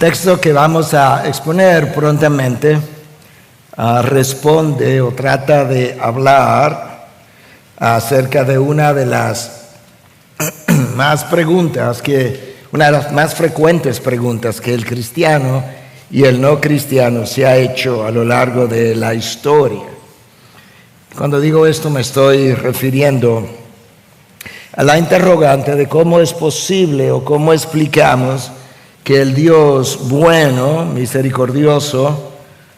texto que vamos a exponer prontamente responde o trata de hablar acerca de una de las una de las más frecuentes preguntas que el cristiano y el no cristiano se ha hecho a lo largo de la historia. Cuando digo esto me estoy refiriendo a la interrogante de cómo es posible o cómo explicamos que el Dios bueno, misericordioso,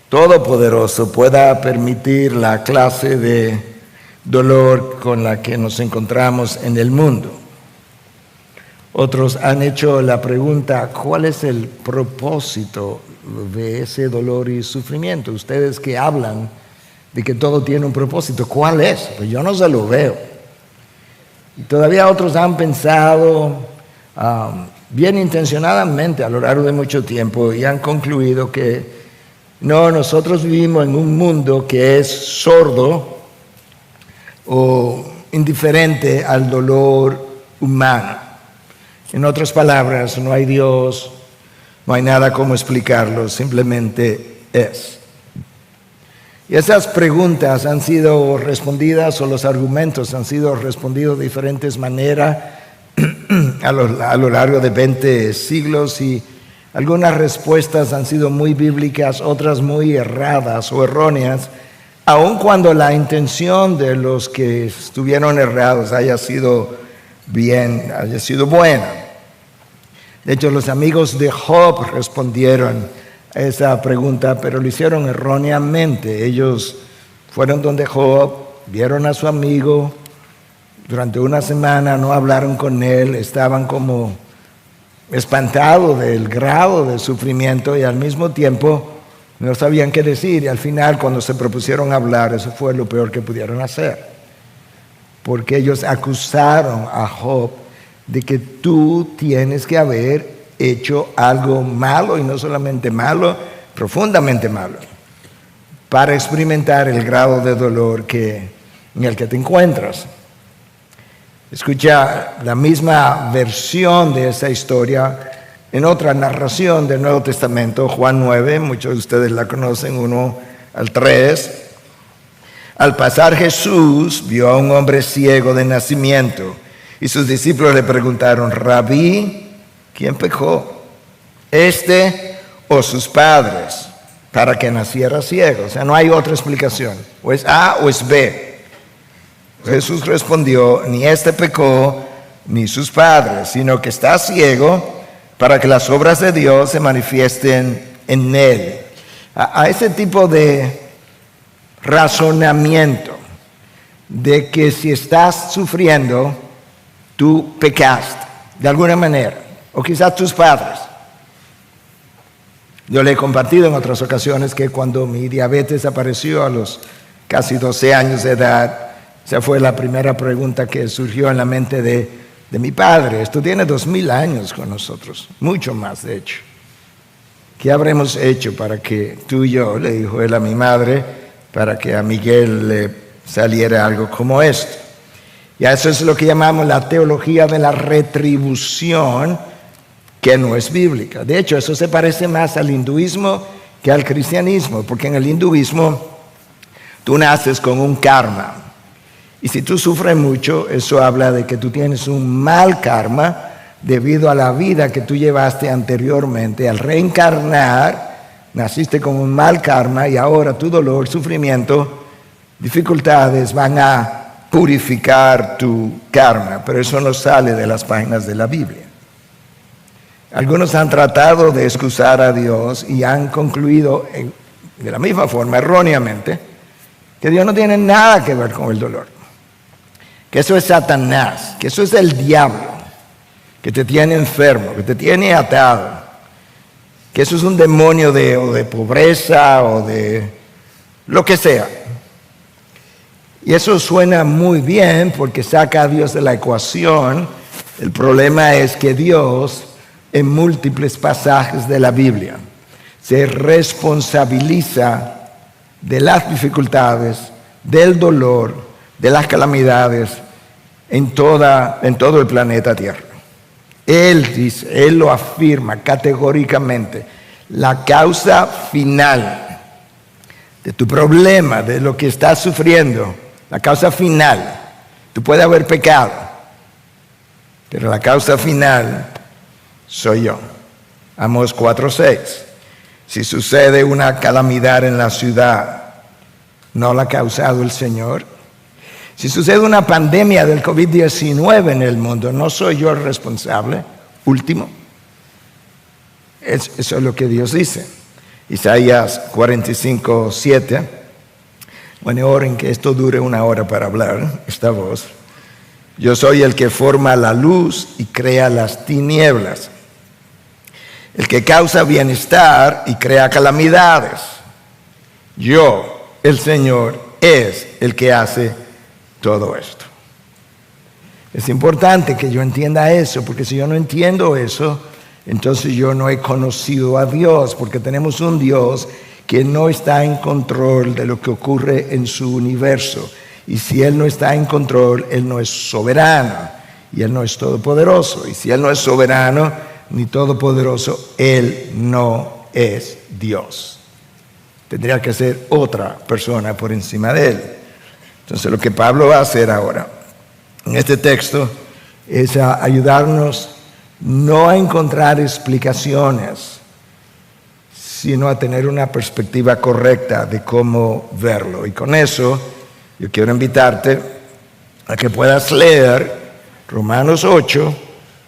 todopoderoso pueda permitir la clase de dolor con la que nos encontramos en el mundo. Otros han hecho la pregunta, ¿cuál es el propósito de ese dolor y sufrimiento? Ustedes que hablan de que todo tiene un propósito, ¿cuál es? Pues yo no se lo veo. Y todavía otros han pensado bien intencionadamente a lo largo de mucho tiempo y han concluido que no, nosotros vivimos en un mundo que es sordo o indiferente al dolor humano. En otras palabras, no hay Dios, no hay nada como explicarlo, simplemente es. Y esas preguntas han sido respondidas, o los argumentos han sido respondidos de diferentes maneras a lo largo de 20 siglos, y algunas respuestas han sido muy bíblicas, otras muy erradas o erróneas, aun cuando la intención de los que estuvieron errados haya sido buena. De hecho, los amigos de Job respondieron a esa pregunta, pero lo hicieron erróneamente. Ellos fueron donde Job, vieron a su amigo, durante una semana no hablaron con él, estaban como espantados del grado de sufrimiento y al mismo tiempo no sabían qué decir, y al final cuando se propusieron hablar, eso fue lo peor que pudieron hacer, porque ellos acusaron a Job de que tú tienes que haber hecho algo malo, y no solamente malo, profundamente malo, para experimentar el grado de dolor en el que te encuentras. Escucha la misma versión de esa historia en otra narración del Nuevo Testamento, Juan 9, muchos de ustedes la conocen, 1 al 3. Al pasar Jesús vio a un hombre ciego de nacimiento, y sus discípulos le preguntaron, Rabí, ¿quién pecó? ¿Este o sus padres para que naciera ciego? O sea, no hay otra explicación. O es A o es B. Jesús respondió, ni este pecó, ni sus padres, sino que está ciego para que las obras de Dios se manifiesten en él. A ese tipo de razonamiento de que si estás sufriendo, tú pecaste de alguna manera, o quizás tus padres. Yo le he compartido en otras ocasiones que cuando mi diabetes apareció a los casi 12 años de edad, esa fue la primera pregunta que surgió en la mente de mi padre. Esto tiene 2000 años con nosotros, mucho más de hecho. ¿Qué habremos hecho para que tú y yo, le dijo él a mi madre, para que a Miguel le saliera algo como esto? Y eso es lo que llamamos la teología de la retribución, que no es bíblica. De hecho, eso se parece más al hinduismo que al cristianismo, porque en el hinduismo tú naces con un karma. Y si tú sufres mucho, eso habla de que tú tienes un mal karma debido a la vida que tú llevaste anteriormente. Al reencarnar, naciste con un mal karma y ahora tu dolor, sufrimiento, dificultades van a purificar tu karma. Pero eso no sale de las páginas de la Biblia. Algunos han tratado de excusar a Dios y han concluido de la misma forma, erróneamente, que Dios no tiene nada que ver con el dolor. Que eso es Satanás, que eso es el diablo, que te tiene enfermo, que te tiene atado, que eso es un demonio de pobreza o de lo que sea. Y eso suena muy bien porque saca a Dios de la ecuación. El problema es que Dios, en múltiples pasajes de la Biblia, se responsabiliza de las dificultades, del dolor, de las calamidades en todo el planeta Tierra. Él dice, Él lo afirma categóricamente. La causa final de tu problema, de lo que estás sufriendo, la causa final, tú puedes haber pecado, pero la causa final soy yo. Amós 4:6. Si sucede una calamidad en la ciudad, ¿no la ha causado el Señor? Si sucede una pandemia del COVID-19 en el mundo, ¿no soy yo el responsable último? Eso es lo que Dios dice. Isaías 45:7. Bueno, oren que esto dure una hora para hablar, esta voz. Yo soy el que forma la luz y crea las tinieblas. El que causa bienestar y crea calamidades. Yo, el Señor, es el que hace todo esto. Es importante que yo entienda eso, porque si yo no entiendo eso, entonces yo no he conocido a Dios, porque tenemos un Dios que no está en control de lo que ocurre en su universo. Y si Él no está en control, Él no es soberano y Él no es todopoderoso. Y si Él no es soberano ni todopoderoso, Él no es Dios. Tendría que ser otra persona por encima de Él. Entonces lo que Pablo va a hacer ahora en este texto es ayudarnos no a encontrar explicaciones, sino a tener una perspectiva correcta de cómo verlo. Y con eso yo quiero invitarte a que puedas leer Romanos 8,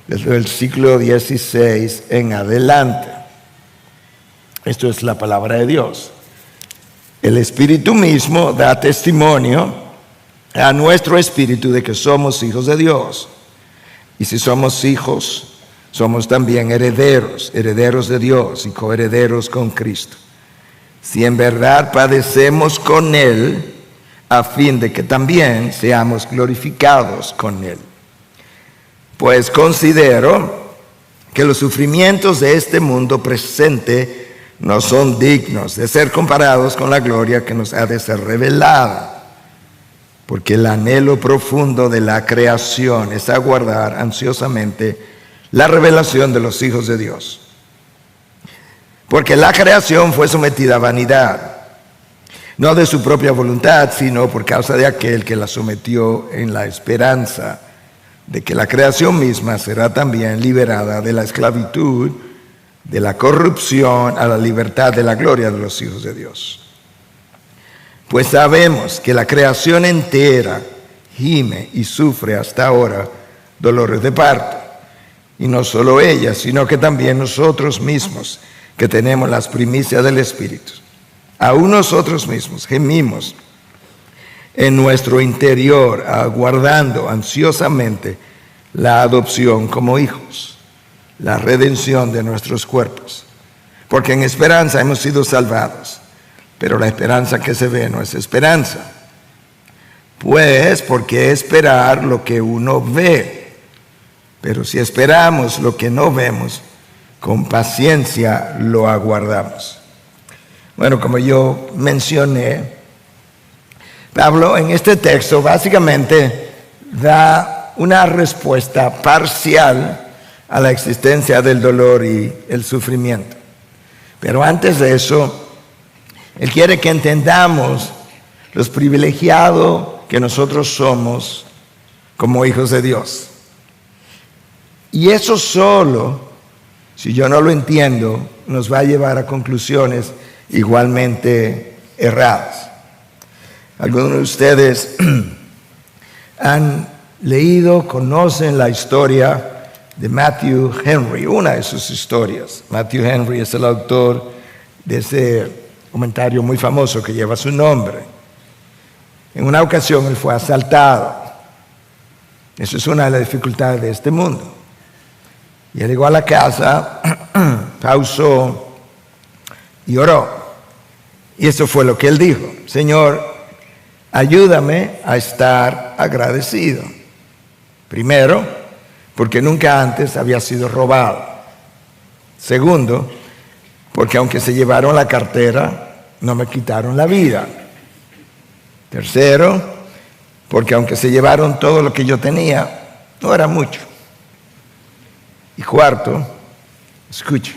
desde el versículo 16 en adelante. Esto es la palabra de Dios. El Espíritu mismo da testimonio a nuestro espíritu de que somos hijos de Dios. Y si somos hijos, somos también herederos, herederos de Dios y coherederos con Cristo. Si en verdad padecemos con Él, a fin de que también seamos glorificados con Él. Pues considero que los sufrimientos de este mundo presente no son dignos de ser comparados con la gloria que nos ha de ser revelada. Porque el anhelo profundo de la creación es aguardar ansiosamente la revelación de los hijos de Dios. Porque la creación fue sometida a vanidad, no de su propia voluntad, sino por causa de aquel que la sometió, en la esperanza de que la creación misma será también liberada de la esclavitud, de la corrupción, a la libertad de la gloria de los hijos de Dios. Pues sabemos que la creación entera gime y sufre hasta ahora dolores de parto. Y no solo ella, sino que también nosotros mismos, que tenemos las primicias del Espíritu. Aún nosotros mismos gemimos en nuestro interior, aguardando ansiosamente la adopción como hijos, la redención de nuestros cuerpos. Porque en esperanza hemos sido salvados. Pero la esperanza que se ve no es esperanza. Pues, ¿por qué esperar lo que uno ve? Pero si esperamos lo que no vemos, con paciencia lo aguardamos. Bueno, como yo mencioné, Pablo en este texto básicamente da una respuesta parcial a la existencia del dolor y el sufrimiento. Pero antes de eso, Él quiere que entendamos los privilegiados que nosotros somos como hijos de Dios. Y eso solo, si yo no lo entiendo, nos va a llevar a conclusiones igualmente erradas. Algunos de ustedes han leído, conocen la historia de Matthew Henry, una de sus historias. Matthew Henry es el autor de ese comentario muy famoso que lleva su nombre. En una ocasión él fue asaltado. Eso es una de las dificultades de este mundo. Y él llegó a la casa, pausó y oró. Y eso fue lo que él dijo: Señor, ayúdame a estar agradecido. Primero, porque nunca antes había sido robado. Segundo, porque aunque se llevaron la cartera, no me quitaron la vida. Tercero, porque aunque se llevaron todo lo que yo tenía, no era mucho. Y cuarto, escucha,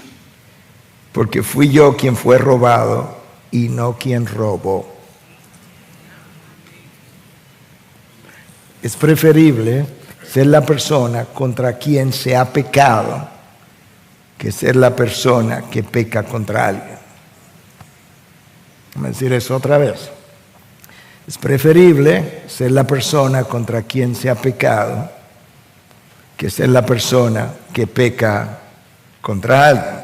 porque fui yo quien fue robado y no quien robó. Es preferible ser la persona contra quien se ha pecado que ser la persona que peca contra alguien. Vamos a decir eso otra vez. Es preferible ser la persona contra quien se ha pecado que ser la persona que peca contra alguien.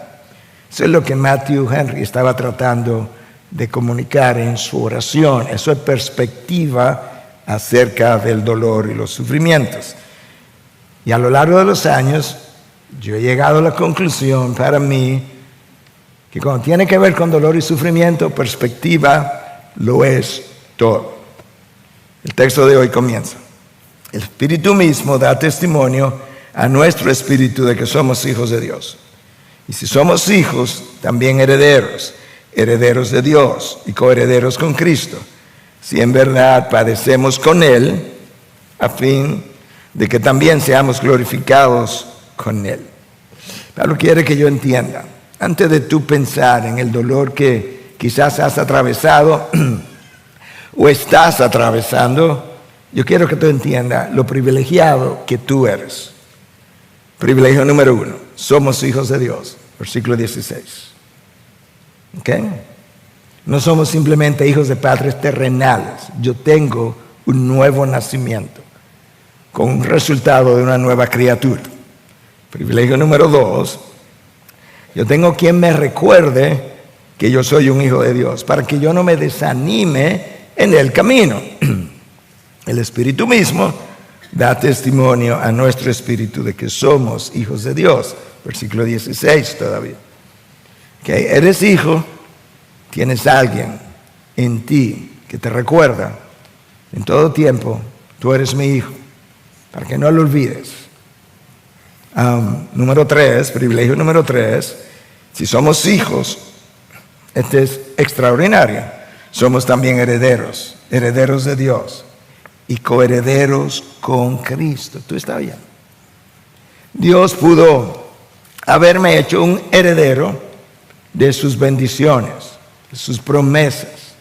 Eso es lo que Matthew Henry estaba tratando de comunicar en su oración. Eso es perspectiva acerca del dolor y los sufrimientos. Y a lo largo de los años, yo he llegado a la conclusión para mí que cuando tiene que ver con dolor y sufrimiento, perspectiva lo es todo. El texto de hoy comienza. El Espíritu mismo da testimonio a nuestro espíritu de que somos hijos de Dios. Y si somos hijos, también herederos, herederos de Dios y coherederos con Cristo. Si en verdad padecemos con Él, a fin de que también seamos glorificados con Él. Pablo quiere que yo entienda, antes de tú pensar en el dolor que quizás has atravesado o estás atravesando, yo quiero que tú entiendas lo privilegiado que tú eres. Privilegio número 1, somos hijos de Dios, versículo 16. ¿Ok? No somos simplemente hijos de padres terrenales. Yo tengo un nuevo nacimiento con un resultado de una nueva criatura. Privilegio número 2, yo tengo quien me recuerde que yo soy un hijo de Dios, para que yo no me desanime en el camino. El Espíritu mismo da testimonio a nuestro espíritu de que somos hijos de Dios. Versículo 16 todavía. Okay, eres hijo, tienes a alguien en ti que te recuerda en todo tiempo, tú eres mi hijo, para que no lo olvides. Número 3, privilegio número 3, si somos hijos, este es extraordinario, somos también herederos, herederos de Dios y coherederos con Cristo. ¿Tú estás bien? Dios pudo haberme hecho un heredero de sus bendiciones, de sus promesas,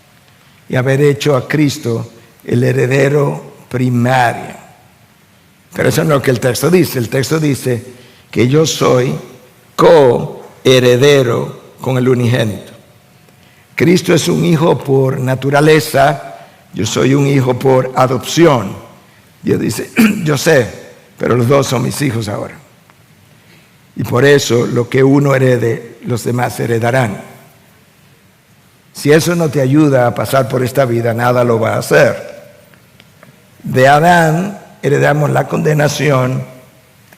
y haber hecho a Cristo el heredero primario. Pero eso no es lo que el texto dice. El texto dice que yo soy coheredero con el unigénito. Cristo es un hijo por naturaleza, yo soy un hijo por adopción. Dios dice, yo sé, pero los dos son mis hijos ahora. Y por eso lo que uno herede, los demás heredarán. Si eso no te ayuda a pasar por esta vida, nada lo va a hacer. De Adán heredamos la condenación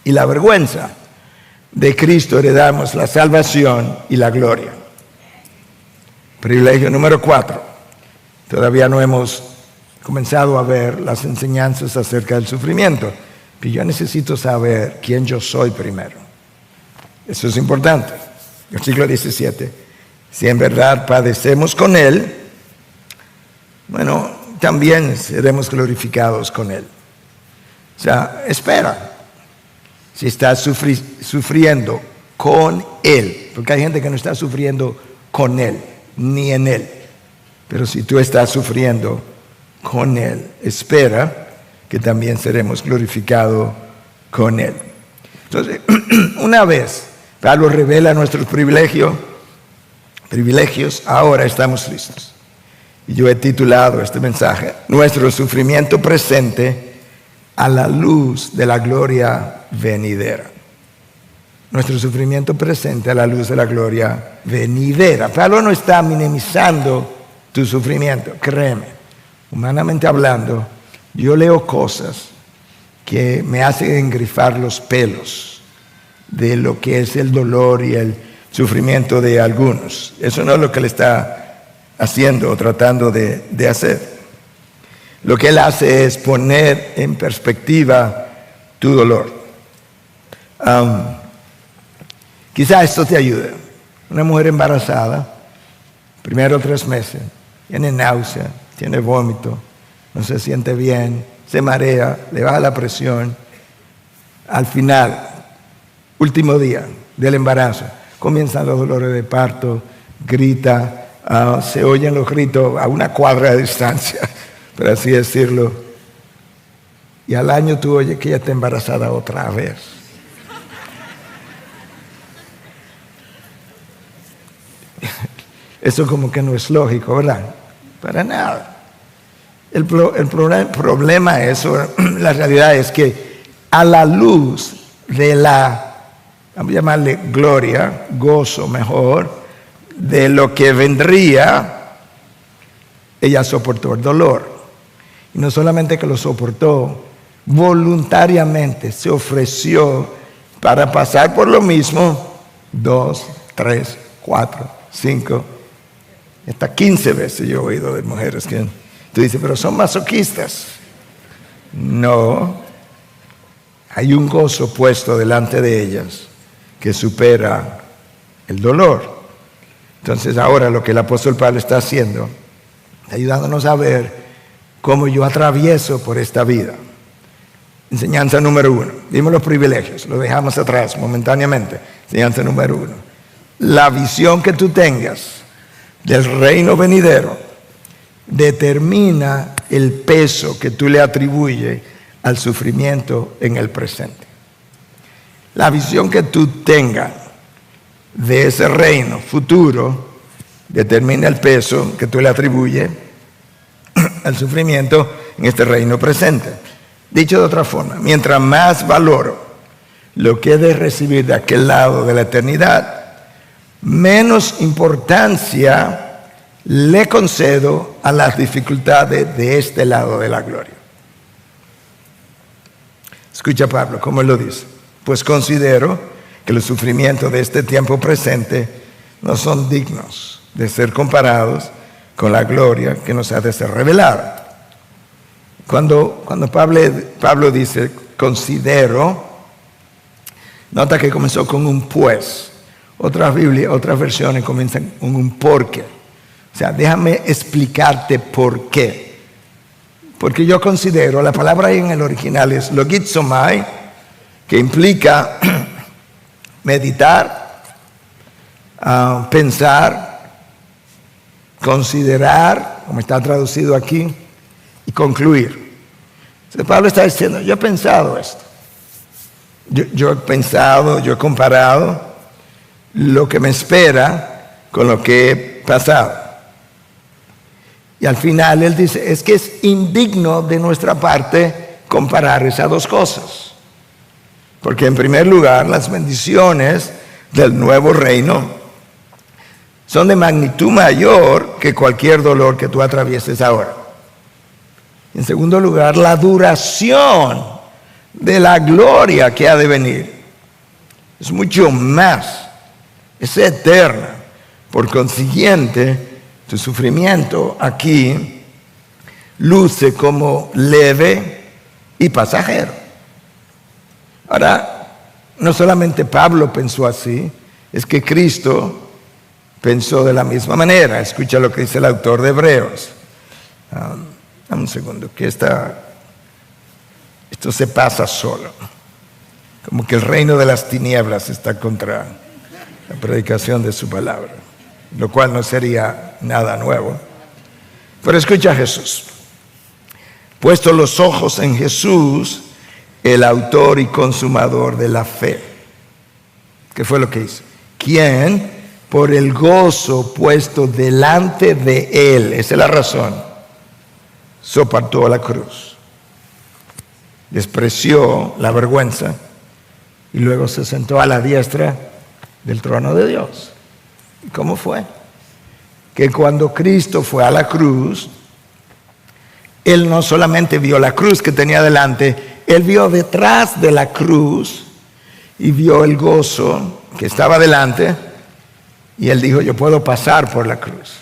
y la vergüenza. De Cristo heredamos la salvación y la gloria. Privilegio número 4. Todavía no hemos comenzado a ver las enseñanzas acerca del sufrimiento, pero yo necesito saber quién yo soy primero. Eso es importante. Versículo 17. Si en verdad padecemos con Él, bueno, también seremos glorificados con Él. O sea, espera. Si estás sufriendo con Él, porque hay gente que no está sufriendo con Él, ni en Él. Pero si tú estás sufriendo con Él, espera que también seremos glorificados con Él. Entonces, una vez Pablo revela nuestros privilegios, ahora estamos listos. Y yo he titulado este mensaje, Nuestro sufrimiento presente a la luz de la gloria venidera. Nuestro sufrimiento presente a la luz de la gloria venidera. Pablo no está minimizando tu sufrimiento, créeme. Humanamente hablando, yo leo cosas que me hacen engrifar los pelos de lo que es el dolor y el sufrimiento de algunos. Eso no es lo que él está haciendo o tratando de hacer. Lo que él hace es poner en perspectiva tu dolor. Quizá esto te ayude. Una mujer embarazada, primero 3 meses, tiene náusea, tiene vómito, no se siente bien, se marea, le baja la presión. Al final, último día del embarazo. Comienzan los dolores de parto, grita, se oyen los gritos a una cuadra de distancia, por así decirlo. Y al año tú oyes que ella está embarazada otra vez. Eso como que no es lógico, ¿verdad? Para nada. El problema es, la realidad es que a la luz de vamos a llamarle gloria, gozo mejor, de lo que vendría, ella soportó el dolor. Y no solamente que lo soportó, voluntariamente se ofreció para pasar por lo mismo 2, 3, 4, 5, hasta 15 veces yo he oído de mujeres que tú dices, pero son masoquistas. No, hay un gozo puesto delante de ellas que supera el dolor. Entonces ahora lo que el apóstol Pablo está haciendo, ayudándonos a ver cómo yo atravieso por esta vida. Enseñanza número 1. Vimos los privilegios, lo dejamos atrás momentáneamente. Enseñanza número 1. La visión que tú tengas del reino venidero determina el peso que tú le atribuyes al sufrimiento en el presente. La visión que tú tengas de ese reino futuro determina el peso que tú le atribuyes al sufrimiento en este reino presente. Dicho de otra forma, mientras más valoro lo que he de recibir de aquel lado de la eternidad, menos importancia le concedo a las dificultades de este lado de la gloria. Escucha Pablo, ¿cómo él lo dice? Pues considero que los sufrimientos de este tiempo presente no son dignos de ser comparados con la gloria que nos ha de ser revelada. Cuando Pablo dice considero, nota que comenzó con un pues. Otras versiones comienzan con un porque. O sea, déjame explicarte por qué. Porque yo considero, la palabra ahí en el original es logizomai, que implica meditar, pensar, considerar, como está traducido aquí, y concluir. Entonces Pablo está diciendo, yo he pensado esto. Yo he pensado, yo he comparado lo que me espera con lo que he pasado. Y al final él dice, es que es indigno de nuestra parte comparar esas dos cosas. Porque en primer lugar, las bendiciones del nuevo reino son de magnitud mayor que cualquier dolor que tú atravieses ahora. En segundo lugar, la duración de la gloria que ha de venir es mucho más, es eterna. Por consiguiente, tu sufrimiento aquí luce como leve y pasajero. Ahora, no solamente Pablo pensó así, es que Cristo pensó de la misma manera. Escucha lo que dice el autor de Hebreos. Dame un segundo, que esto se pasa solo. Como que el reino de las tinieblas está contra la predicación de su palabra, lo cual no sería nada nuevo. Pero escucha a Jesús. Puesto los ojos en Jesús, el autor y consumador de la fe. ¿Qué fue lo que hizo? Quien, por el gozo puesto delante de él, esa es la razón, soportó la cruz, despreció la vergüenza y luego se sentó a la diestra del trono de Dios. ¿Y cómo fue? Que cuando Cristo fue a la cruz, él no solamente vio la cruz que tenía delante, él vio detrás de la cruz y vio el gozo que estaba delante, y él dijo, yo puedo pasar por la cruz,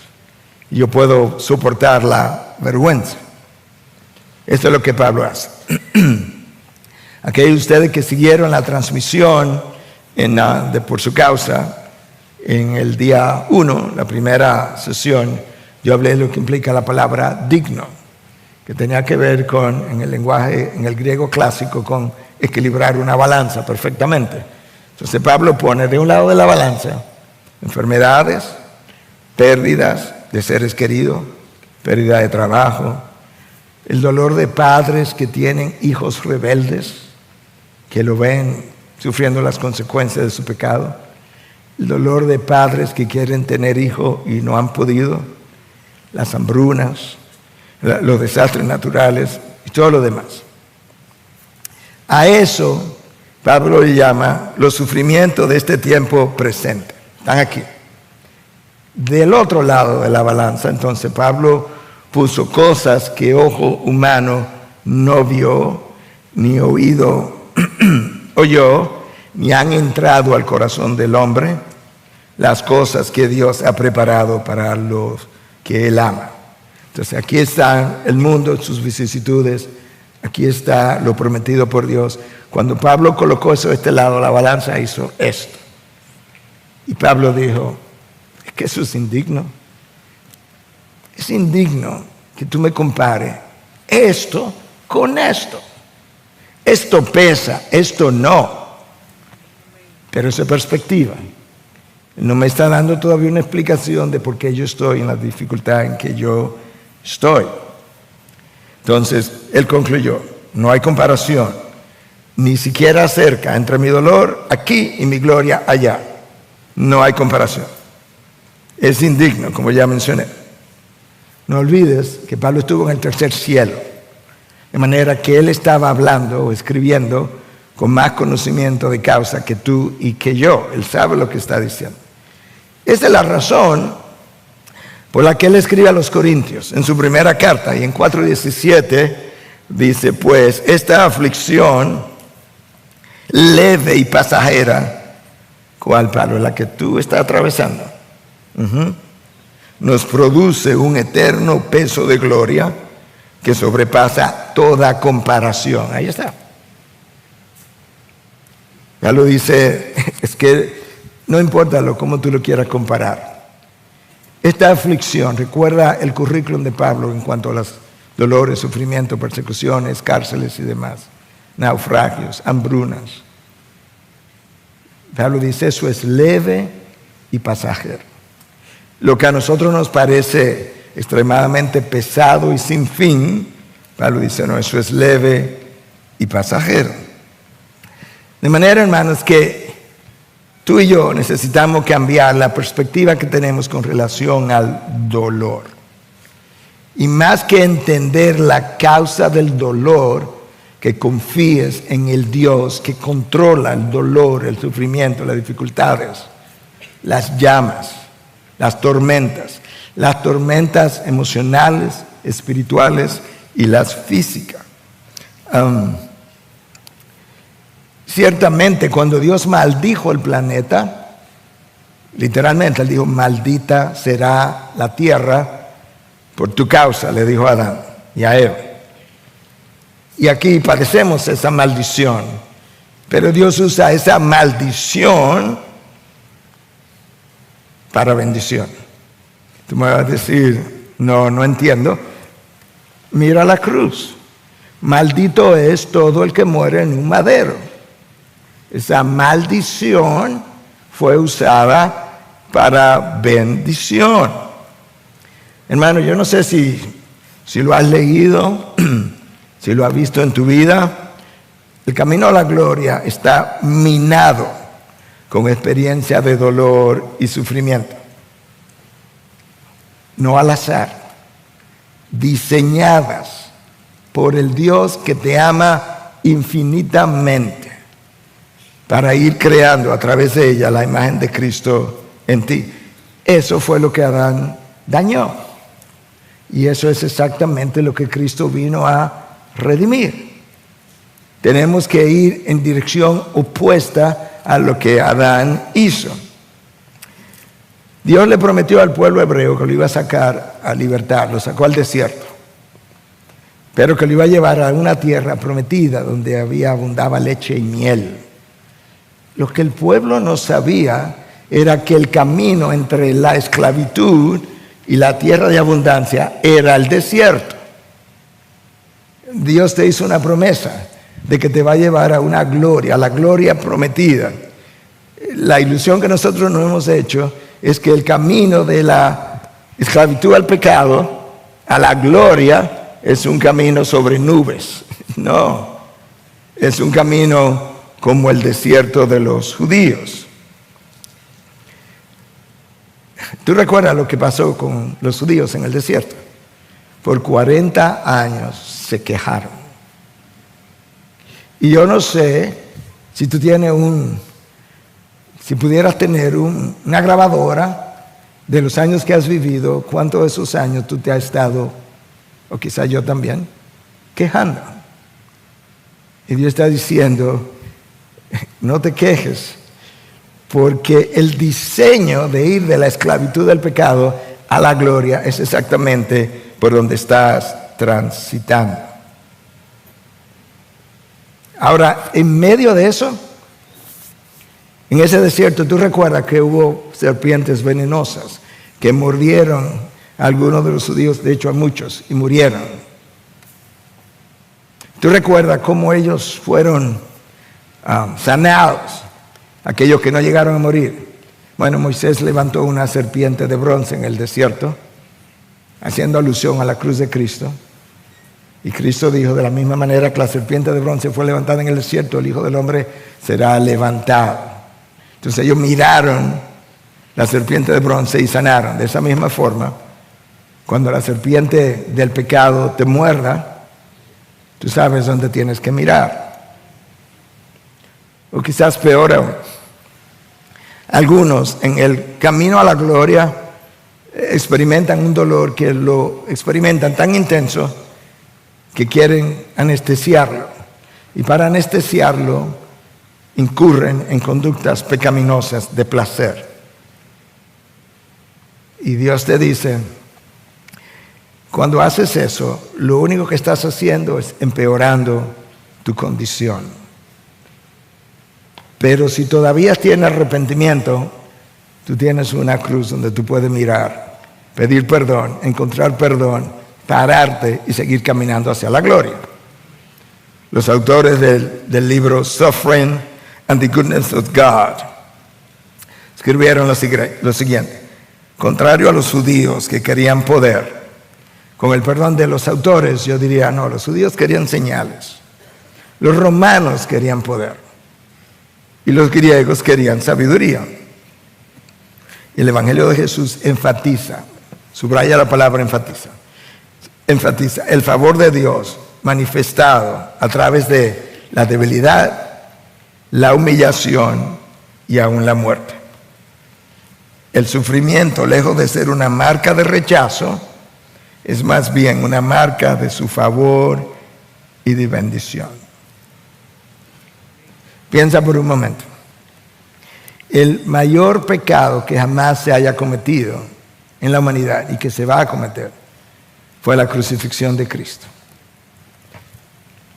yo puedo soportar la vergüenza. Esto es lo que Pablo hace. Aquellos de ustedes que siguieron la transmisión por su causa, en el día 1, la primera sesión, yo hablé de lo que implica la palabra digno, que tenía que ver con, en el lenguaje, en el griego clásico, con equilibrar una balanza perfectamente. Entonces Pablo pone de un lado de la balanza enfermedades, pérdidas de seres queridos, pérdida de trabajo, el dolor de padres que tienen hijos rebeldes, que lo ven sufriendo las consecuencias de su pecado, el dolor de padres que quieren tener hijos y no han podido, las hambrunas, los desastres naturales y todo lo demás. A eso Pablo le llama los sufrimientos de este tiempo presente. Están aquí. Del otro lado de la balanza, entonces Pablo puso cosas que ojo humano no vio, ni oído oyó, ni han entrado al corazón del hombre, las cosas que Dios ha preparado para los que Él ama. Entonces aquí está el mundo, sus vicisitudes, aquí está lo prometido por Dios. Cuando Pablo colocó eso de este lado, la balanza hizo esto. Y Pablo dijo, es que eso es indigno. Es indigno que tú me compares esto con esto. Esto pesa, esto no. Pero esa perspectiva no me está dando todavía una explicación de por qué yo estoy en la dificultad en que yo estoy. Entonces, él concluyó, no hay comparación, ni siquiera cerca entre mi dolor aquí y mi gloria allá. No hay comparación. Es indigno, como ya mencioné. No olvides que Pablo estuvo en el tercer cielo, de manera que él estaba hablando o escribiendo con más conocimiento de causa que tú y que yo. Él sabe lo que está diciendo. Esa es la razón por la que él escribe a los Corintios en su primera carta, y en 4:17 dice, pues esta aflicción leve y pasajera, ¿cuál, Pablo? La que tú estás atravesando, nos produce un eterno peso de gloria que sobrepasa toda comparación. Ahí está. Ya lo dice, es que no importa cómo tú lo quieras comparar. Esta aflicción, recuerda el currículum de Pablo en cuanto a los dolores, sufrimientos, persecuciones, cárceles y demás, naufragios, hambrunas. Pablo dice, eso es leve y pasajero. Lo que a nosotros nos parece extremadamente pesado y sin fin, Pablo dice, no, eso es leve y pasajero. De manera, hermanos, que tú y yo necesitamos cambiar la perspectiva que tenemos con relación al dolor. Y más que entender la causa del dolor, que confíes en el Dios que controla el dolor, el sufrimiento, las dificultades, las llamas, las tormentas emocionales, espirituales y las físicas. Ciertamente, cuando Dios maldijo el planeta, literalmente él dijo, maldita será la tierra por tu causa, le dijo a Adán y a Eva. Y aquí padecemos esa maldición, pero Dios usa esa maldición para bendición. Tú me vas a decir, no entiendo. Mira la cruz. Maldito es todo el que muere en un madero. Esa maldición fue usada para bendición. Hermano, yo no sé si lo has leído, si lo has visto en tu vida. El camino a la gloria está minado con experiencia de dolor y sufrimiento. No al azar, diseñadas por el Dios que te ama infinitamente para ir creando a través de ella la imagen de Cristo en ti. Eso fue lo que Adán dañó. Y eso es exactamente lo que Cristo vino a redimir. Tenemos que ir en dirección opuesta a lo que Adán hizo. Dios le prometió al pueblo hebreo que lo iba a sacar a libertad, lo sacó al desierto, pero que lo iba a llevar a una tierra prometida donde abundaba leche y miel. Lo que el pueblo no sabía era que el camino entre la esclavitud y la tierra de abundancia era el desierto. Dios te hizo una promesa de que te va a llevar a una gloria, a la gloria prometida, la ilusión que nosotros nos hemos hecho es que el camino de la esclavitud al pecado, a la gloria, es un camino sobre nubes. No, es un camino como el desierto de los judíos. ¿Tú recuerdas lo que pasó con los judíos en el desierto? Por 40 años se quejaron. Y yo no sé si tú tienes si pudieras tener una grabadora de los años que has vivido, cuántos de esos años tú te has estado, o quizá yo también, quejando. Y Dios está diciendo, no te quejes, porque el diseño de ir de la esclavitud del pecado a la gloria es exactamente por donde estás transitando. Ahora, en medio de eso, en ese desierto, tú recuerdas que hubo serpientes venenosas que mordieron a algunos de los judíos, de hecho a muchos, y murieron. Tú recuerdas cómo ellos fueron sanados, aquellos que no llegaron a morir. Bueno, Moisés levantó una serpiente de bronce en el desierto, haciendo alusión a la cruz de Cristo. Y Cristo dijo, de la misma manera que la serpiente de bronce fue levantada en el desierto, el Hijo del Hombre será levantado. Entonces ellos miraron la serpiente de bronce y sanaron. De esa misma forma, cuando la serpiente del pecado te muerda, tú sabes dónde tienes que mirar. O quizás peor aún, algunos en el camino a la gloria experimentan un dolor que lo experimentan tan intenso que quieren anestesiarlo. Y para anestesiarlo incurren en conductas pecaminosas de placer. Y Dios te dice, cuando haces eso, lo único que estás haciendo es empeorando tu condición. Pero si todavía tienes arrepentimiento, tú tienes una cruz donde tú puedes mirar, pedir perdón, encontrar perdón, pararte y seguir caminando hacia la gloria. Los autores del libro Suffering and the Goodness of God escribieron lo siguiente: contrario a los judíos que querían poder, con el perdón de los autores, yo diría, no, los judíos querían señales, los romanos querían poder y los griegos querían sabiduría. Y el Evangelio de Jesús enfatiza, subraya la palabra enfatiza el favor de Dios manifestado a través de la debilidad, la humillación y aún la muerte. El sufrimiento, lejos de ser una marca de rechazo, es más bien una marca de su favor y de bendición. Piensa por un momento. El mayor pecado que jamás se haya cometido en la humanidad y que se va a cometer fue la crucifixión de Cristo.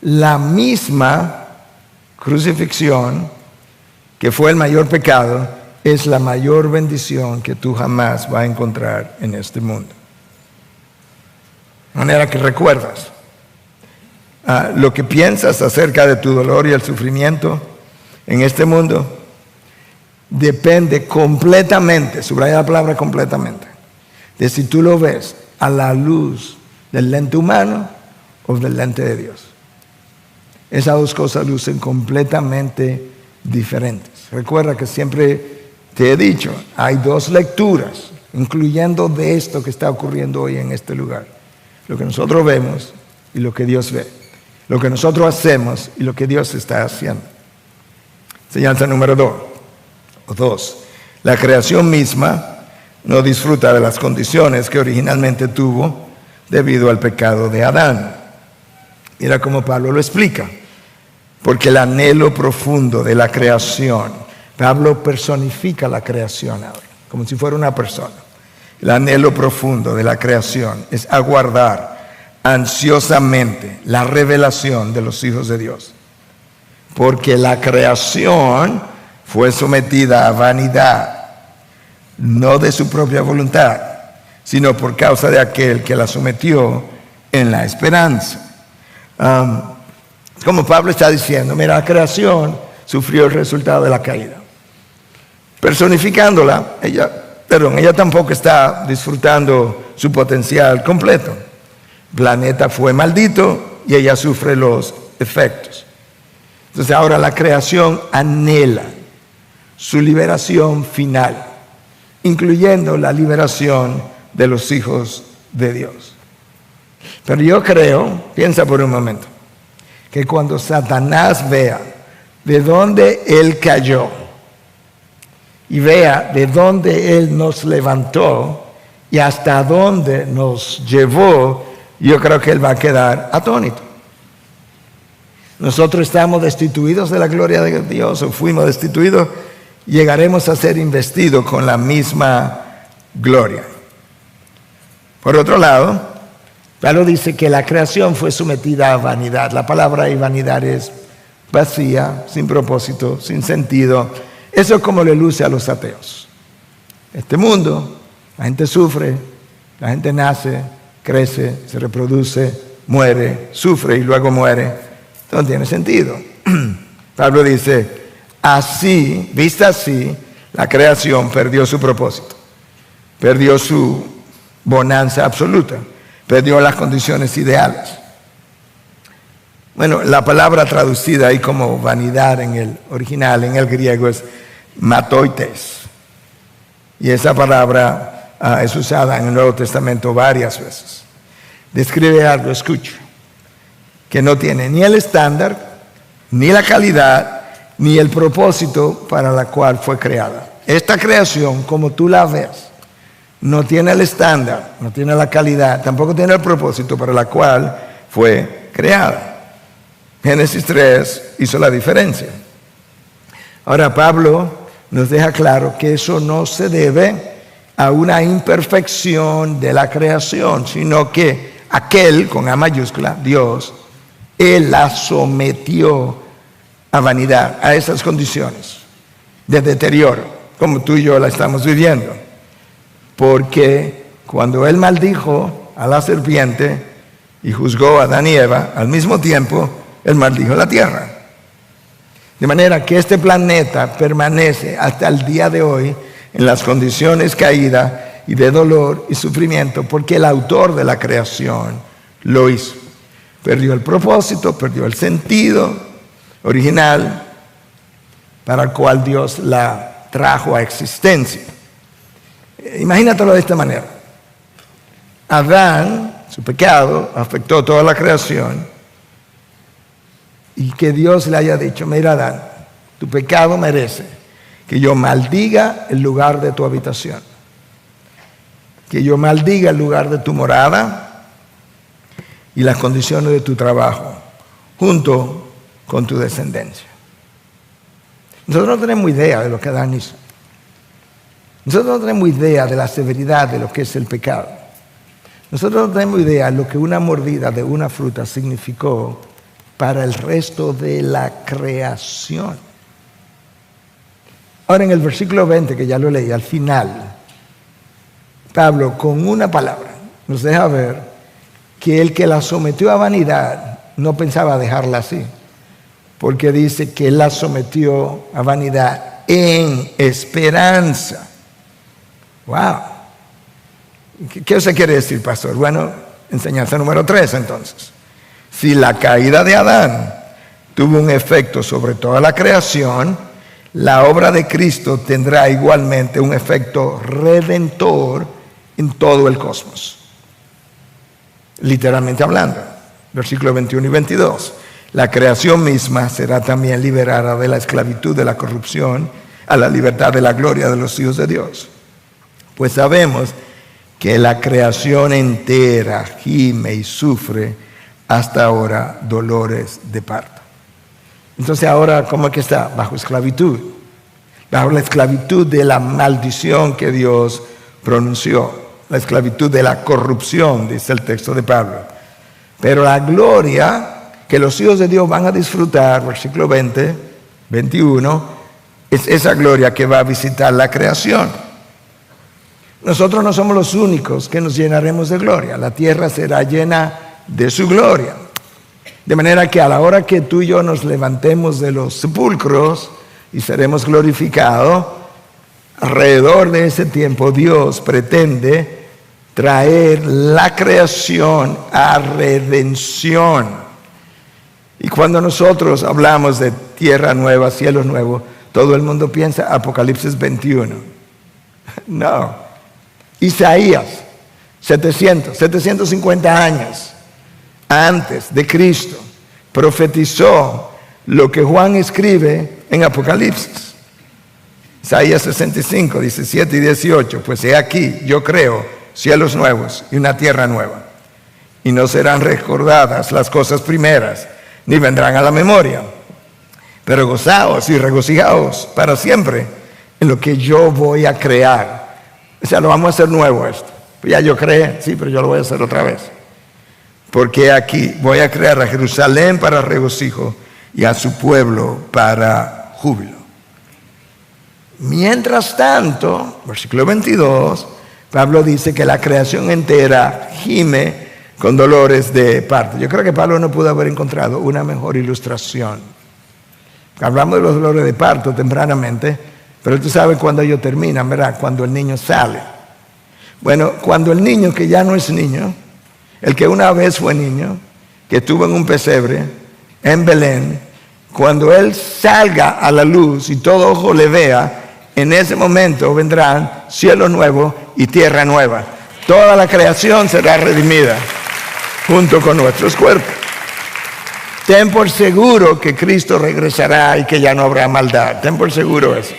La misma crucifixión que fue el mayor pecado es la mayor bendición que tú jamás vas a encontrar en este mundo. De manera que recuerdas lo que piensas acerca de tu dolor y el sufrimiento en este mundo depende completamente, subraya la palabra completamente, de si tú lo ves a la luz del lente humano o del lente de Dios. Esas dos cosas lucen completamente diferentes. Recuerda que siempre te he dicho, hay dos lecturas, incluyendo de esto que está ocurriendo hoy en este lugar. Lo que nosotros vemos y lo que Dios ve. Lo que nosotros hacemos y lo que Dios está haciendo. Enseñanza número 2. La creación misma no disfruta de las condiciones que originalmente tuvo debido al pecado de Adán. Mira cómo Pablo lo explica. Porque el anhelo profundo de la creación, Pablo personifica la creación ahora, como si fuera una persona. El anhelo profundo de la creación es aguardar ansiosamente la revelación de los hijos de Dios. Porque la creación fue sometida a vanidad, no de su propia voluntad, sino por causa de aquel que la sometió en la esperanza. Como Pablo está diciendo, mira, la creación sufrió el resultado de la caída. personificándola, ella tampoco está disfrutando su potencial completo. El planeta fue maldito y ella sufre los efectos. Entonces ahora la creación anhela su liberación final, incluyendo la liberación de los hijos de Dios. Pero yo creo, piensa por un momento, que cuando Satanás vea de dónde él cayó y vea de dónde él nos levantó y hasta dónde nos llevó, yo creo que él va a quedar atónito. Nosotros estamos destituidos de la gloria de Dios, o fuimos destituidos, llegaremos a ser investidos con la misma gloria. Por otro lado, Pablo dice que la creación fue sometida a vanidad. La palabra vanidad es vacía, sin propósito, sin sentido. Eso es como le luce a los ateos. Este mundo, la gente sufre, la gente nace, crece, se reproduce, muere, sufre y luego muere. No tiene sentido. Pablo dice, así, vista así, la creación perdió su propósito, perdió su bonanza absoluta, perdió las condiciones ideales. Bueno, la palabra traducida ahí como vanidad en el original, en el griego, es matoites. Y esa palabra es usada en el Nuevo Testamento varias veces. Describe algo, escucha, que no tiene ni el estándar, ni la calidad, ni el propósito para la cual fue creada. Esta creación, como tú la ves, no tiene el estándar, no tiene la calidad, tampoco tiene el propósito para la cual fue creada. Génesis 3 hizo la diferencia. Ahora Pablo nos deja claro que eso no se debe a una imperfección de la creación, sino que aquel, con A mayúscula, Dios, Él la sometió a vanidad, a esas condiciones de deterioro, como tú y yo la estamos viviendo. Porque cuando Él maldijo a la serpiente y juzgó a Adán y Eva, al mismo tiempo, Él maldijo la tierra. De manera que este planeta permanece hasta el día de hoy en las condiciones caídas y de dolor y sufrimiento, porque el autor de la creación lo hizo. Perdió el propósito, perdió el sentido original para el cual Dios la trajo a existencia. Imagínatelo de esta manera. Adán, su pecado, afectó toda la creación, y que Dios le haya dicho, mira Adán, tu pecado merece que yo maldiga el lugar de tu habitación, que yo maldiga el lugar de tu morada y las condiciones de tu trabajo, junto con tu descendencia. Nosotros no tenemos idea de lo que Adán hizo. Nosotros no tenemos idea de la severidad de lo que es el pecado. Nosotros no tenemos idea de lo que una mordida de una fruta significó para el resto de la creación. Ahora en el versículo 20, que ya lo leí, al final, Pablo con una palabra nos deja ver que el que la sometió a vanidad no pensaba dejarla así, porque dice que él la sometió a vanidad en esperanza. ¡Wow! ¿Qué usted quiere decir, pastor? Bueno, enseñanza número 3 entonces. Si la caída de Adán tuvo un efecto sobre toda la creación, la obra de Cristo tendrá igualmente un efecto redentor en todo el cosmos. Literalmente hablando, versículos 21 y 22. La creación misma será también liberada de la esclavitud de la corrupción a la libertad de la gloria de los hijos de Dios. Pues sabemos que la creación entera gime y sufre hasta ahora dolores de parto. Entonces ahora, ¿cómo es que está? Bajo esclavitud. Bajo la esclavitud de la maldición que Dios pronunció. La esclavitud de la corrupción, dice el texto de Pablo. Pero la gloria que los hijos de Dios van a disfrutar, versículo 20, 21, es esa gloria que va a visitar la creación. Nosotros no somos los únicos que nos llenaremos de gloria. La tierra será llena de su gloria. De manera que a la hora que tú y yo nos levantemos de los sepulcros y seremos glorificados, alrededor de ese tiempo Dios pretende traer la creación a redención. Y cuando nosotros hablamos de tierra nueva, cielos nuevos, todo el mundo piensa Apocalipsis 21. No. Isaías, 750 años antes de Cristo, profetizó lo que Juan escribe en Apocalipsis. Isaías 65, 17 y 18. Pues he aquí, yo creo cielos nuevos y una tierra nueva. Y no serán recordadas las cosas primeras, ni vendrán a la memoria. Pero gozaos y regocijaos para siempre en lo que yo voy a crear. O sea, lo vamos a hacer nuevo esto. Pues ya yo creé, sí, pero yo lo voy a hacer otra vez. Porque aquí voy a crear a Jerusalén para regocijo y a su pueblo para júbilo. Mientras tanto, versículo 22, Pablo dice que la creación entera gime con dolores de parto. Yo creo que Pablo no pudo haber encontrado una mejor ilustración. Hablamos de los dolores de parto tempranamente, pero tú sabes cuándo ellos terminan, ¿verdad? Cuando el niño sale. Bueno, cuando el niño que ya no es niño, el que una vez fue niño, que estuvo en un pesebre, en Belén, cuando él salga a la luz y todo ojo le vea, en ese momento vendrán cielos nuevos y tierra nueva. Toda la creación será redimida junto con nuestros cuerpos. Ten por seguro que Cristo regresará y que ya no habrá maldad. Ten por seguro eso.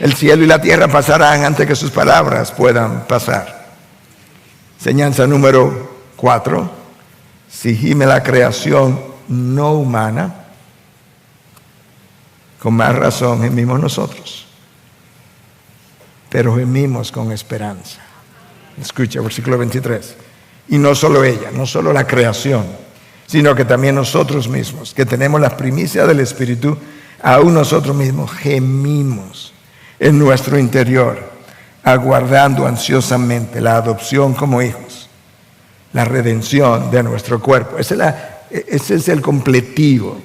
El cielo y la tierra pasarán antes que sus palabras puedan pasar. Enseñanza número 4. Si gime la creación no humana, con más razón gemimos nosotros. Pero gemimos con esperanza. Escucha, versículo 23. Y no solo ella, no solo la creación, sino que también nosotros mismos, que tenemos la primicia del Espíritu, aún nosotros mismos gemimos en nuestro interior, aguardando ansiosamente la adopción como hijos, la redención de nuestro cuerpo. Ese es el completivo.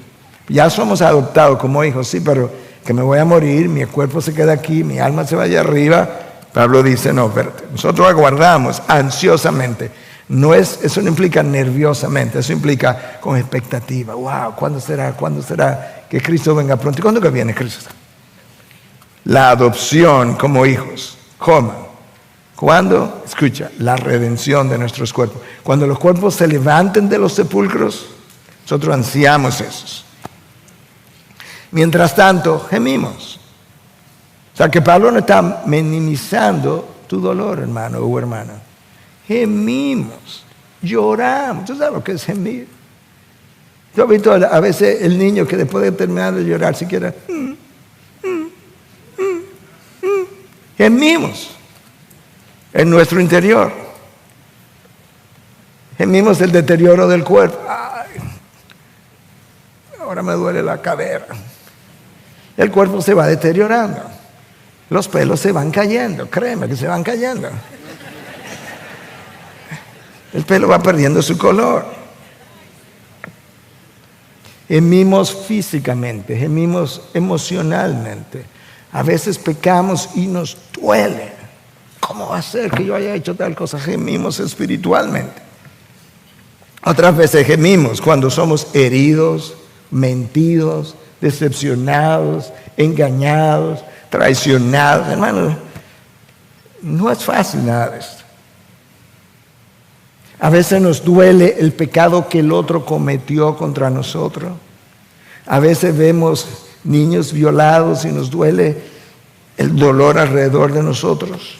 Ya somos adoptados como hijos, sí, pero que me voy a morir, mi cuerpo se queda aquí, mi alma se va allá arriba. Pablo dice, no, espérate, nosotros aguardamos ansiosamente. Eso no implica nerviosamente, eso implica con expectativa. Wow, ¿cuándo será que Cristo venga pronto? ¿Y cuándo que viene Cristo? La adopción como hijos. ¿Cómo? ¿Cuándo? Escucha, la redención de nuestros cuerpos. Cuando los cuerpos se levanten de los sepulcros, nosotros ansiamos esos. Mientras tanto, gemimos. O sea que Pablo no está minimizando tu dolor, hermano o hermana. Gemimos, lloramos. ¿Tú sabes lo que es gemir? Yo he visto a veces el niño que después de terminar de llorar siquiera gemimos en nuestro interior. Gemimos el deterioro del cuerpo. Ay, ahora me duele la cadera. El cuerpo se va deteriorando. Los pelos se van cayendo. Créeme que se van cayendo. El pelo va perdiendo su color. Gemimos físicamente, gemimos emocionalmente. A veces pecamos y nos duele. ¿Cómo va a ser que yo haya hecho tal cosa? Gemimos espiritualmente. Otras veces gemimos cuando somos heridos, mentidos, decepcionados, engañados, traicionados. Hermano, no es fácil nada de esto. A veces nos duele el pecado que el otro cometió contra nosotros. A veces vemos niños violados y nos duele el dolor alrededor de nosotros.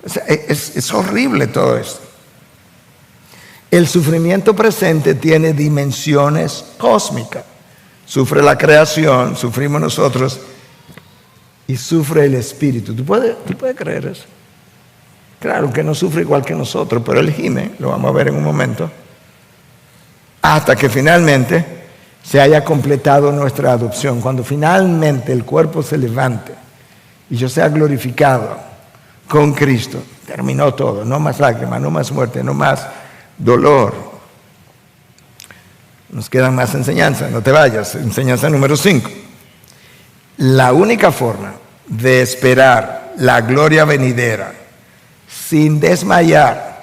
O sea, es horrible todo esto. El sufrimiento presente tiene dimensiones cósmicas. Sufre la creación, sufrimos nosotros y sufre el espíritu. ¿Tú puedes creer eso? Claro que no sufre igual que nosotros, pero él gime, lo vamos a ver en un momento, hasta que finalmente se haya completado nuestra adopción. Cuando finalmente el cuerpo se levante y yo sea glorificado con Cristo, terminó todo. No más lágrimas, no más muerte, no más dolor. Nos quedan más enseñanzas, no te vayas. Enseñanza número 5. La única forma de esperar la gloria venidera, sin desmayar,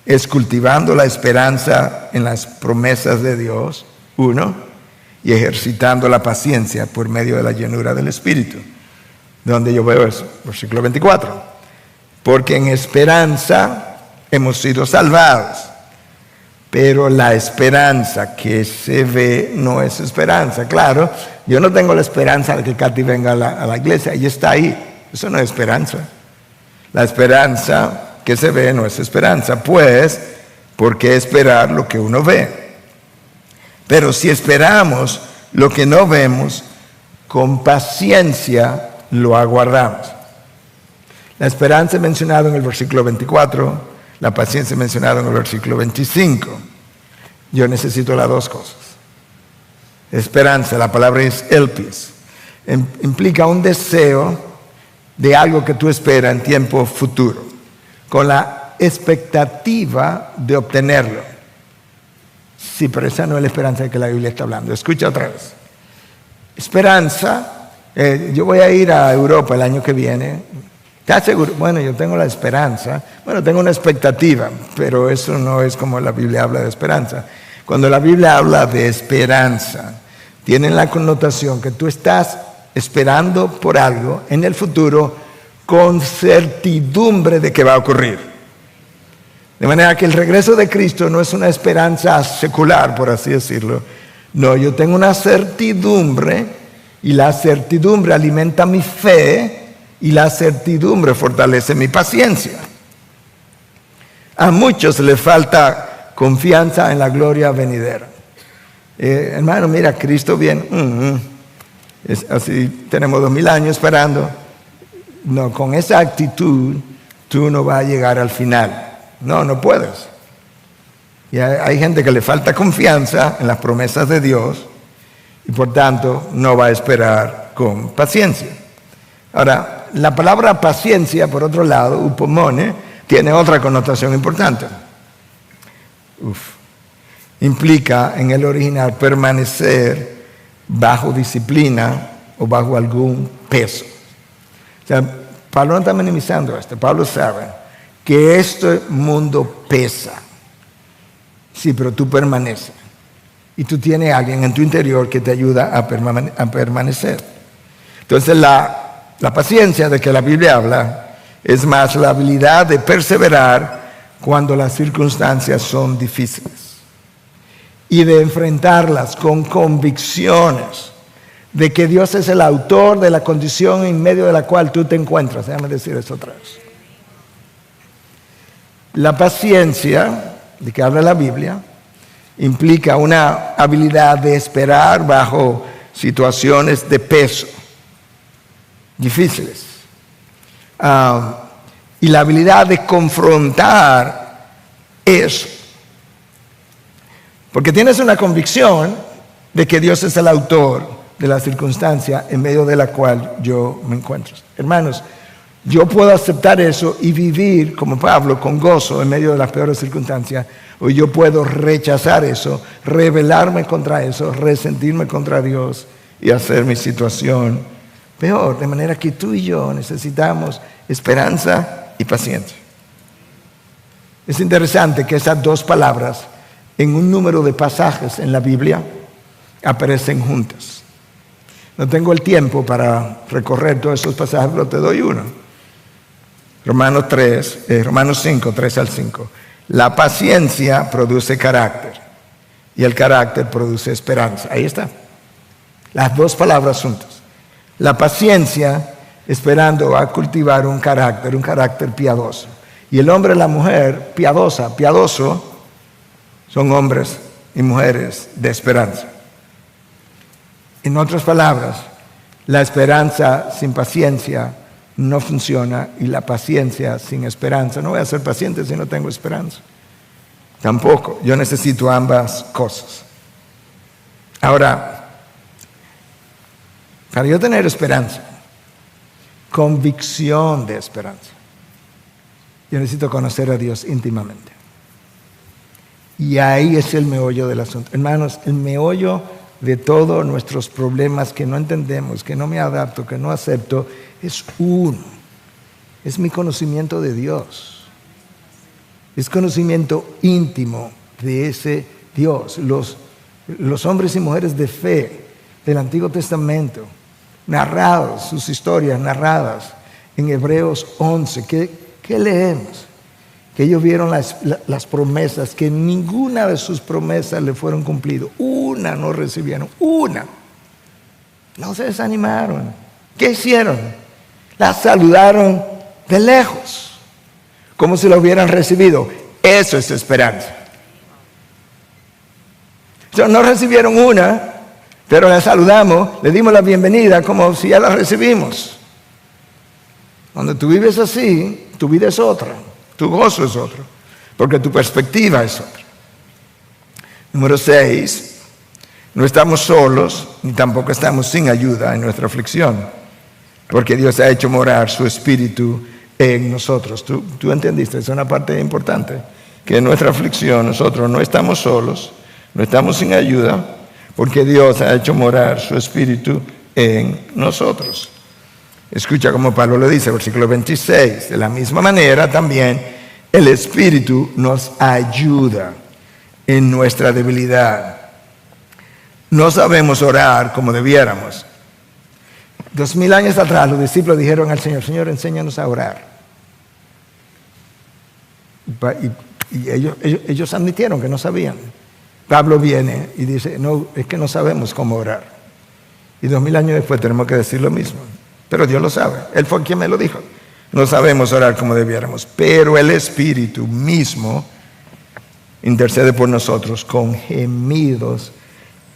es cultivando la esperanza en las promesas de Dios, 1, y ejercitando la paciencia por medio de la llenura del Espíritu. ¿Dónde yo veo eso? Versículo 24. Porque en esperanza hemos sido salvados, pero la esperanza que se ve no es esperanza. Claro, yo no tengo la esperanza de que Katy venga a la iglesia, ella está ahí. Eso no es esperanza. La esperanza que se ve no es esperanza, pues, ¿por qué esperar lo que uno ve? Pero si esperamos lo que no vemos, con paciencia lo aguardamos. La esperanza es mencionada en el versículo 24, la paciencia es mencionada en el versículo 25. Yo necesito las dos cosas. Esperanza, la palabra es elpis, implica un deseo de algo que tú esperas en tiempo futuro, con la expectativa de obtenerlo. Sí, pero esa no es la esperanza de que la Biblia está hablando. Escucha otra vez. Esperanza, yo voy a ir a Europa el año que viene. ¿Estás seguro? Bueno, yo tengo la esperanza. Bueno, tengo una expectativa, pero eso no es como la Biblia habla de esperanza. Cuando la Biblia habla de esperanza, tiene la connotación que tú estás esperando por algo en el futuro con certidumbre de que va a ocurrir. De manera que el regreso de Cristo no es una esperanza secular, por así decirlo. No, yo tengo una certidumbre y la certidumbre alimenta mi fe y la certidumbre fortalece mi paciencia. A muchos les falta confianza en la gloria venidera. Hermano, mira, Cristo viene. Es así, tenemos 2000 años esperando. No, con esa actitud tú no vas a llegar al final. No puedes. Y hay gente que le falta confianza en las promesas de Dios y por tanto no va a esperar con paciencia. Ahora, la palabra paciencia, por otro lado, upomone, tiene otra connotación importante. Implica en el original permanecer bajo disciplina o bajo algún peso. O sea, Pablo no está minimizando esto. Pablo sabe que este mundo pesa. Sí, pero tú permaneces. Y tú tienes a alguien en tu interior que te ayuda a permanecer. Entonces la paciencia de que la Biblia habla es más la habilidad de perseverar cuando las circunstancias son difíciles. Y de enfrentarlas con convicciones de que Dios es el autor de la condición en medio de la cual tú te encuentras. Déjame decir eso otra vez. La paciencia de que habla la Biblia implica una habilidad de esperar bajo situaciones de peso, difíciles. Y la habilidad de confrontar eso. Porque tienes una convicción de que Dios es el autor de la circunstancia en medio de la cual yo me encuentro. Hermanos, yo puedo aceptar eso y vivir como Pablo con gozo en medio de las peores circunstancias, o yo puedo rechazar eso, rebelarme contra eso, resentirme contra Dios y hacer mi situación peor. De manera que tú y yo necesitamos esperanza y paciencia. Es interesante que esas dos palabras en un número de pasajes en la Biblia aparecen juntas. No tengo el tiempo para recorrer todos esos pasajes, pero te doy uno. Romanos 5, 3 al 5. La paciencia produce carácter y el carácter produce esperanza. Ahí está. Las dos palabras juntas. La paciencia esperando a cultivar un carácter piadoso. Y el hombre y la mujer piadoso, son hombres y mujeres de esperanza. En otras palabras, la esperanza sin paciencia no funciona y la paciencia sin esperanza. No voy a ser paciente si no tengo esperanza. Tampoco. Yo necesito ambas cosas. Ahora, para yo tener esperanza, convicción de esperanza, yo necesito conocer a Dios íntimamente. Y ahí es el meollo del asunto. Hermanos, el meollo de todos nuestros problemas que no entendemos, que no me adapto, que no acepto, es uno. es mi conocimiento de Dios. Es conocimiento íntimo de ese Dios. Los hombres y mujeres de fe del Antiguo Testamento, narrados, sus historias narradas en Hebreos 11. ¿Qué leemos? Que ellos vieron las promesas, que ninguna de sus promesas le fueron cumplidas. Una no recibieron, una. No se desanimaron. ¿Qué hicieron? La saludaron de lejos, como si la hubieran recibido. Eso es esperanza. No recibieron una, pero la saludamos, le dimos la bienvenida como si ya la recibimos. Cuando tú vives así, tu vida es otra, tu gozo es otro, porque tu perspectiva es otra. Número 6, no estamos solos, ni tampoco estamos sin ayuda en nuestra aflicción, porque Dios ha hecho morar su Espíritu en nosotros. ¿Tú entendiste? Es una parte importante, que en nuestra aflicción nosotros no estamos solos, no estamos sin ayuda, porque Dios ha hecho morar su Espíritu en nosotros. Escucha como Pablo lo dice, versículo 26. De la misma manera también el Espíritu nos ayuda en nuestra debilidad. No sabemos orar como debiéramos. 2000 años atrás los discípulos dijeron al Señor: Señor, enséñanos a orar. Y ellos admitieron que no sabían. Pablo viene y dice: no, es que no sabemos cómo orar. Y 2000 años después tenemos que decir lo mismo. Pero Dios lo sabe. Él fue quien me lo dijo. No sabemos orar como debiéramos, pero el Espíritu mismo intercede por nosotros con gemidos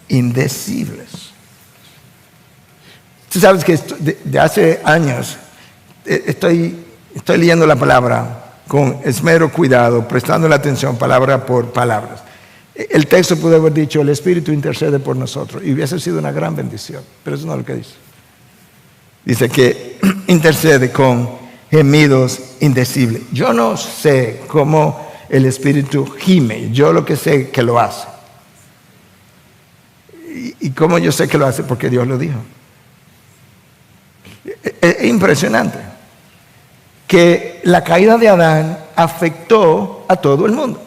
indecibles. Tú sabes que de hace años estoy leyendo la palabra con esmero, cuidado, prestando la atención palabra por palabras. El texto pudo haber dicho: el Espíritu intercede por nosotros, y hubiese sido una gran bendición, pero eso no es lo que dice. Dice que intercede con gemidos indecibles. Yo no sé cómo el Espíritu gime, yo lo que sé es que lo hace. ¿Y cómo yo sé que lo hace? Porque Dios lo dijo. Es impresionante que la caída de Adán afectó a todo el mundo.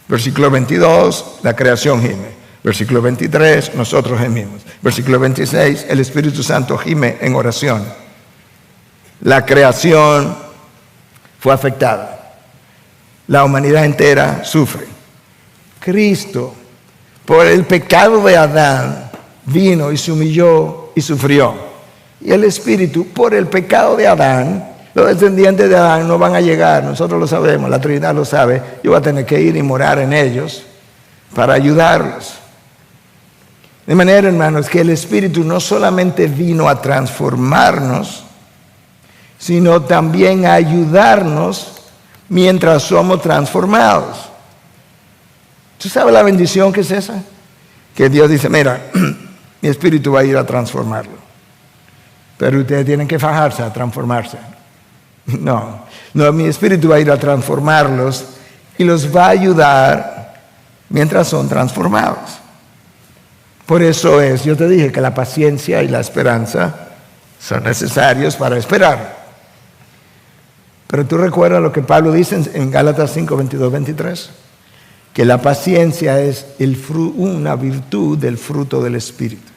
Versículo 22, la creación gime. Versículo 23, nosotros gemimos. Versículo 26, el Espíritu Santo gime en oración. La creación fue afectada. La humanidad entera sufre. Cristo, por el pecado de Adán, vino y se humilló y sufrió. Y el Espíritu, por el pecado de Adán, los descendientes de Adán no van a llegar. Nosotros lo sabemos, la Trinidad lo sabe. Yo voy a tener que ir y morar en ellos para ayudarlos. De manera, hermanos, que el Espíritu no solamente vino a transformarnos, sino también a ayudarnos mientras somos transformados. ¿Tú sabes la bendición que es esa? Que Dios dice: mira, mi Espíritu va a ir a transformarlo, pero ustedes tienen que fajarse a transformarse. No, mi Espíritu va a ir a transformarlos y los va a ayudar mientras son transformados. Por eso yo te dije que la paciencia y la esperanza son necesarios para esperar. Pero tú recuerdas lo que Pablo dice en Gálatas 5, 22, 23, que la paciencia es una virtud del fruto del Espíritu.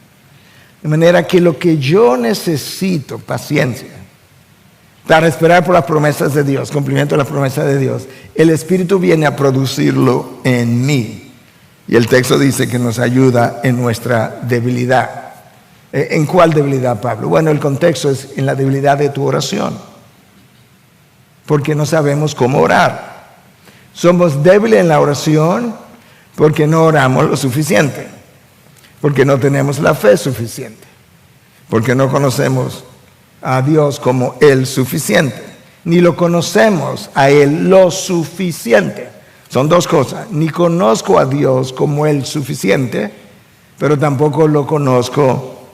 De manera que lo que yo necesito, paciencia, para esperar por las promesas de Dios, cumplimiento de las promesas de Dios, el Espíritu viene a producirlo en mí. Y el texto dice que nos ayuda en nuestra debilidad. ¿En cuál debilidad, Pablo? Bueno, el contexto es en la debilidad de tu oración, porque no sabemos cómo orar. Somos débiles en la oración porque no oramos lo suficiente, porque no tenemos la fe suficiente, porque no conocemos a Dios como el suficiente, ni lo conocemos a Él lo suficiente. Son dos cosas: ni conozco a Dios como el suficiente, pero tampoco lo conozco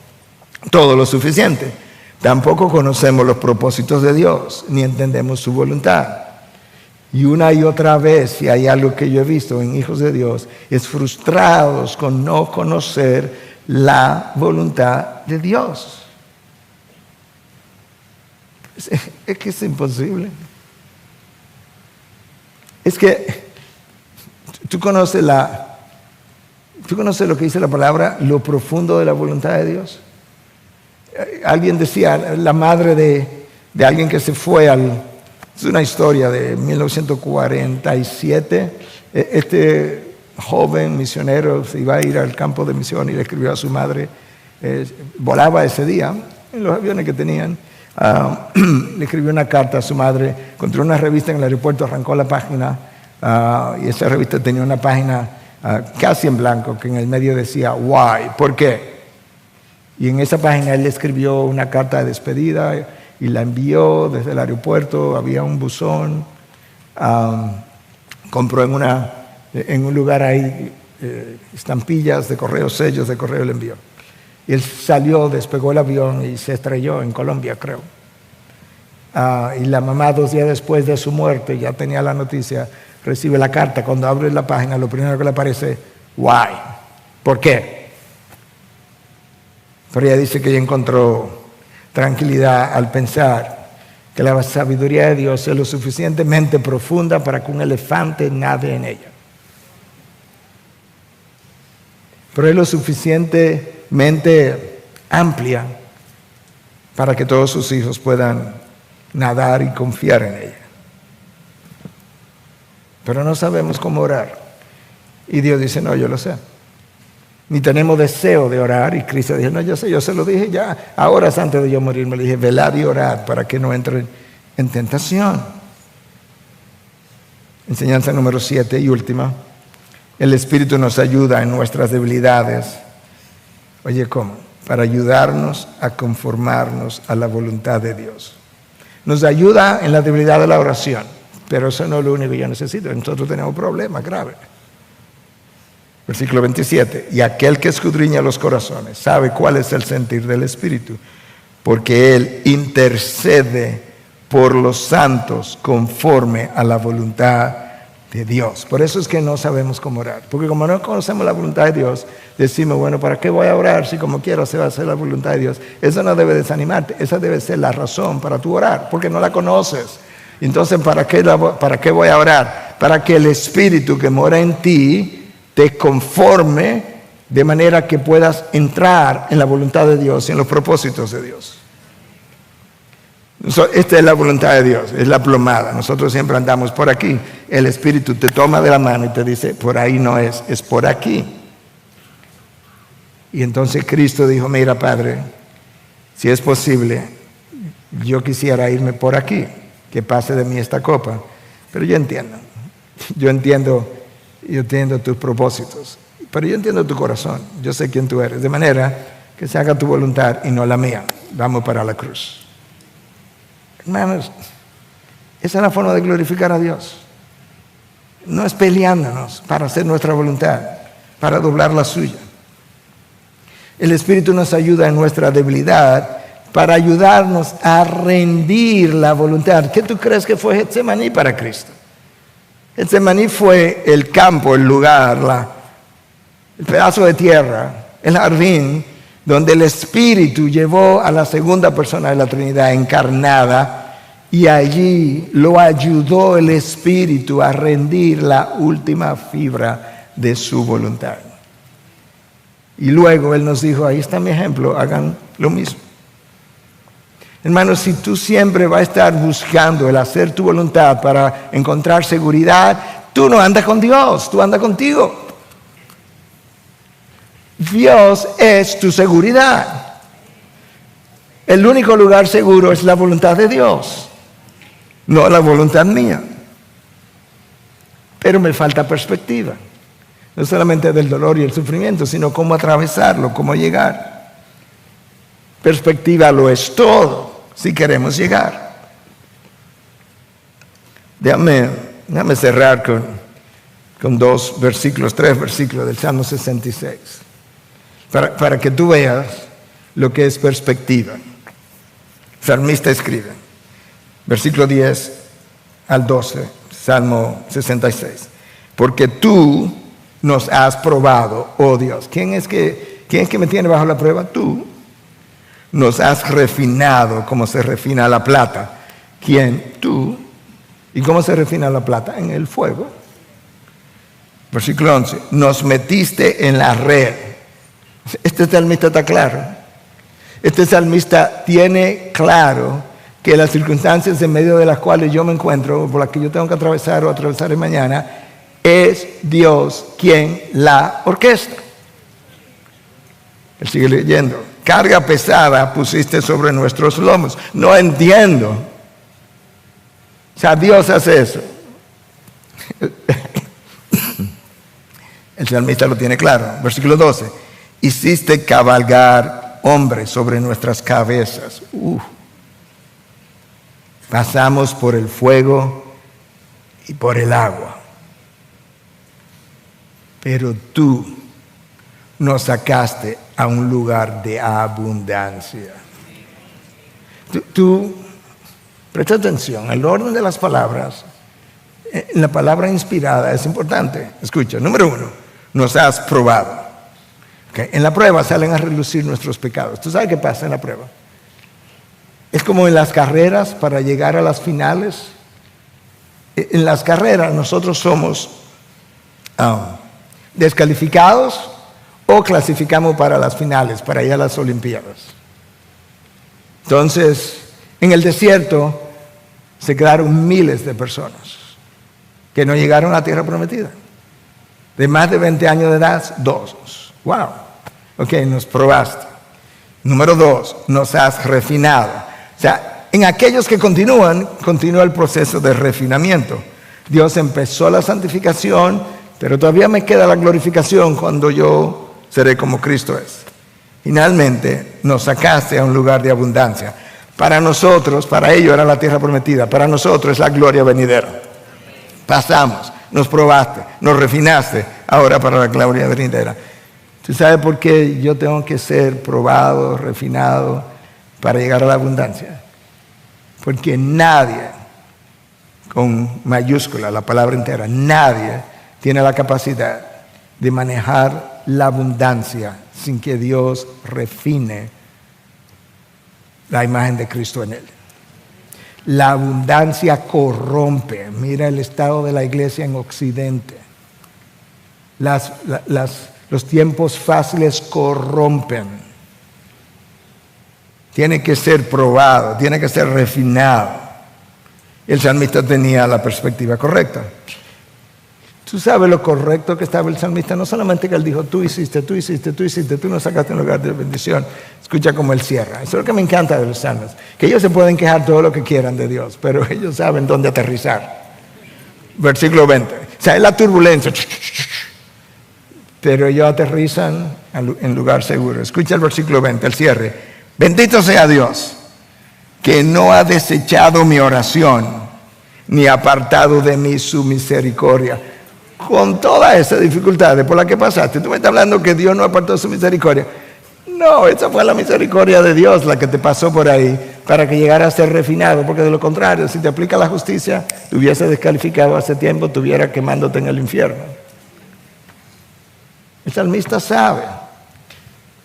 todo lo suficiente. Tampoco conocemos los propósitos de Dios, ni entendemos su voluntad. Y una y otra vez, si hay algo que yo he visto en hijos de Dios, es frustrados con no conocer la voluntad de Dios. Es que es imposible. Es que tú conoces lo que dice la palabra, lo profundo de la voluntad de Dios. Alguien decía, la madre de alguien que se fue es una historia de 1947. Este joven misionero se iba a ir al campo de misión y le escribió a su madre. Volaba ese día en los aviones que tenían. Le escribió una carta a su madre, encontró una revista en el aeropuerto, arrancó la página y esa revista tenía una página casi en blanco que en el medio decía why, ¿por qué? Y en esa página él le escribió una carta de despedida y la envió desde el aeropuerto. Había un buzón, compró en un lugar ahí estampillas de correo, sellos de correo, le envió. Y él salió, despegó el avión y se estrelló en Colombia, creo. Y la mamá, 2 días después de su muerte, ya tenía la noticia, recibe la carta. Cuando abre la página, lo primero que le aparece, why, ¿por qué? Pero ella dice que ella encontró tranquilidad al pensar que la sabiduría de Dios es lo suficientemente profunda para que un elefante nade en ella. Pero es lo suficientemente amplia para que todos sus hijos puedan nadar y confiar en ella. Pero no sabemos cómo orar. Y Dios dice, no, yo lo sé. Ni tenemos deseo de orar. Y Cristo dijo, no, yo sé, yo se lo dije ya horas antes de yo morir. Me le dije, velad y orad para que no entren en tentación. Enseñanza número 7 y última. El Espíritu nos ayuda en nuestras debilidades. Oye, ¿cómo? Para ayudarnos a conformarnos a la voluntad de Dios. Nos ayuda en la debilidad de la oración, pero eso no es lo único que yo necesito. Nosotros tenemos problemas graves. Versículo 27. Y aquel que escudriña los corazones sabe cuál es el sentir del Espíritu, porque Él intercede por los santos conforme a la voluntad de Dios. Por eso es que no sabemos cómo orar, porque como no conocemos la voluntad de Dios, decimos, bueno, ¿para qué voy a orar si como quiero se va a hacer la voluntad de Dios? Eso no debe desanimarte, esa debe ser la razón para tu orar, porque no la conoces. Entonces, ¿para qué voy a orar? Para que el Espíritu que mora en ti te conforme de manera que puedas entrar en la voluntad de Dios y en los propósitos de Dios. Esta es la voluntad de Dios, es la plomada. Nosotros siempre andamos por aquí. El Espíritu te toma de la mano y te dice, por ahí no es, es por aquí. Y entonces Cristo dijo, mira, Padre, si es posible, yo quisiera irme por aquí, que pase de mí esta copa. Pero yo entiendo tus propósitos, pero yo entiendo tu corazón, yo sé quién tú eres, de manera que se haga tu voluntad y no la mía. Vamos para la cruz. Hermanos, esa es la forma de glorificar a Dios. No es peleándonos para hacer nuestra voluntad, para doblar la suya. El Espíritu nos ayuda en nuestra debilidad para ayudarnos a rendir la voluntad. ¿Qué tú crees que fue Getsemaní para Cristo? Getsemaní fue el campo, el lugar, el pedazo de tierra, el jardín, donde el Espíritu llevó a la segunda persona de la Trinidad encarnada y allí lo ayudó el Espíritu a rendir la última fibra de su voluntad. Y luego Él nos dijo, ahí está mi ejemplo, hagan lo mismo. Hermanos, si tú siempre vas a estar buscando el hacer tu voluntad para encontrar seguridad, tú no andas con Dios, tú andas contigo. Dios es tu seguridad. El único lugar seguro es la voluntad de Dios, no la voluntad mía. Pero me falta perspectiva, no solamente del dolor y el sufrimiento, sino cómo atravesarlo, cómo llegar. Perspectiva lo es todo si queremos llegar. Déjame cerrar con 3 versículos del Salmo 66. Para que tú veas lo que es perspectiva. El salmista escribe, versículo 10 al 12, Salmo 66. Porque tú nos has probado, oh Dios. ¿Quién es que me tiene bajo la prueba? Tú. nos has refinado como se refina la plata. ¿Quién? Tú. ¿Y cómo se refina la plata? En el fuego. Versículo 11. Nos metiste en la red. Este salmista está claro. Este salmista tiene claro que las circunstancias en medio de las cuales yo me encuentro, por las que yo tengo que atravesar o atravesaré mañana, es Dios quien la orquesta. Él sigue leyendo. Carga pesada pusiste sobre nuestros lomos. No entiendo. O sea, Dios hace eso. El salmista lo tiene claro. Versículo 12. Hiciste cabalgar hombres sobre nuestras cabezas. Pasamos por el fuego y por el agua. Pero tú nos sacaste a un lugar de abundancia. Tú presta atención, el orden de las palabras, la palabra inspirada es importante. Escucha, número 1, nos has probado. Okay. En la prueba salen a relucir nuestros pecados. ¿Tú sabes qué pasa en la prueba? Es como en las carreras para llegar a las finales. En las carreras nosotros somos descalificados o clasificamos para las finales, para ir a las Olimpiadas. Entonces, en el desierto se quedaron miles de personas que no llegaron a la tierra prometida. De más de 20 años de edad, 2. Wow. Ok, nos probaste. Número 2, nos has refinado. O sea, en aquellos que continúan, continúa el proceso de refinamiento. Dios empezó la santificación, pero todavía me queda la glorificación cuando yo seré como Cristo es. Finalmente, nos sacaste a un lugar de abundancia. Para nosotros, para ellos era la tierra prometida. Para nosotros es la gloria venidera. Pasamos, nos probaste, nos refinaste, ahora para la gloria venidera. ¿Tú sabes por qué yo tengo que ser probado, refinado para llegar a la abundancia? Porque nadie, con mayúscula, la palabra entera, nadie tiene la capacidad de manejar la abundancia sin que Dios refine la imagen de Cristo en él. La abundancia corrompe. Mira el estado de la iglesia en Occidente. Los tiempos fáciles corrompen. Tiene que ser probado, tiene que ser refinado. El salmista tenía la perspectiva correcta. Tú sabes lo correcto que estaba el salmista. No solamente que él dijo, tú hiciste, tú nos sacaste en lugar de bendición. Escucha cómo él cierra. Eso es lo que me encanta de los salmos. Que ellos se pueden quejar todo lo que quieran de Dios, pero ellos saben dónde aterrizar. Versículo 20. O sea, es la turbulencia. Pero ellos aterrizan en lugar seguro. Escucha el versículo 20, el cierre. Bendito sea Dios, que no ha desechado mi oración, ni apartado de mí su misericordia. Con todas esas dificultades por las que pasaste, tú me estás hablando que Dios no apartó su misericordia. No, esa fue la misericordia de Dios la que te pasó por ahí para que llegara a ser refinado, porque de lo contrario, si te aplica la justicia, te hubiese descalificado hace tiempo, estuviera quemándote en el infierno. El salmista sabe.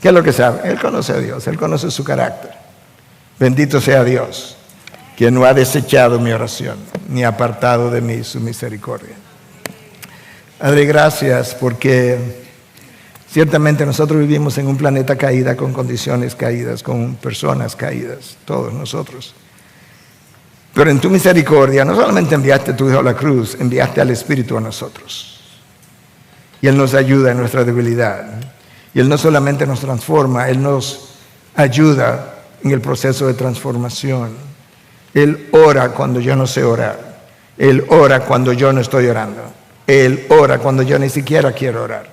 ¿Qué es lo que sabe? Él conoce a Dios, él conoce su carácter. Bendito sea Dios, que no ha desechado mi oración, ni apartado de mí su misericordia. Padre, gracias porque ciertamente nosotros vivimos en un planeta caído, con condiciones caídas, con personas caídas, todos nosotros. Pero en tu misericordia no solamente enviaste a tu Hijo a la cruz, enviaste al Espíritu a nosotros. Y Él nos ayuda en nuestra debilidad. Y Él no solamente nos transforma, Él nos ayuda en el proceso de transformación. Él ora cuando yo no sé orar. Él ora cuando yo no estoy orando. Él ora cuando yo ni siquiera quiero orar.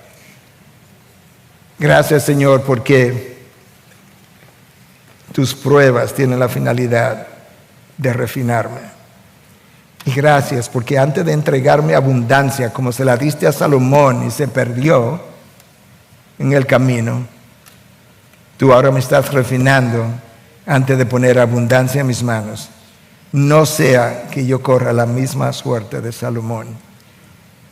Gracias, Señor, porque tus pruebas tienen la finalidad de refinarme. Y gracias porque antes de entregarme abundancia, como se la diste a Salomón y se perdió en el camino, tú ahora me estás refinando antes de poner abundancia en mis manos. No sea que yo corra la misma suerte de Salomón.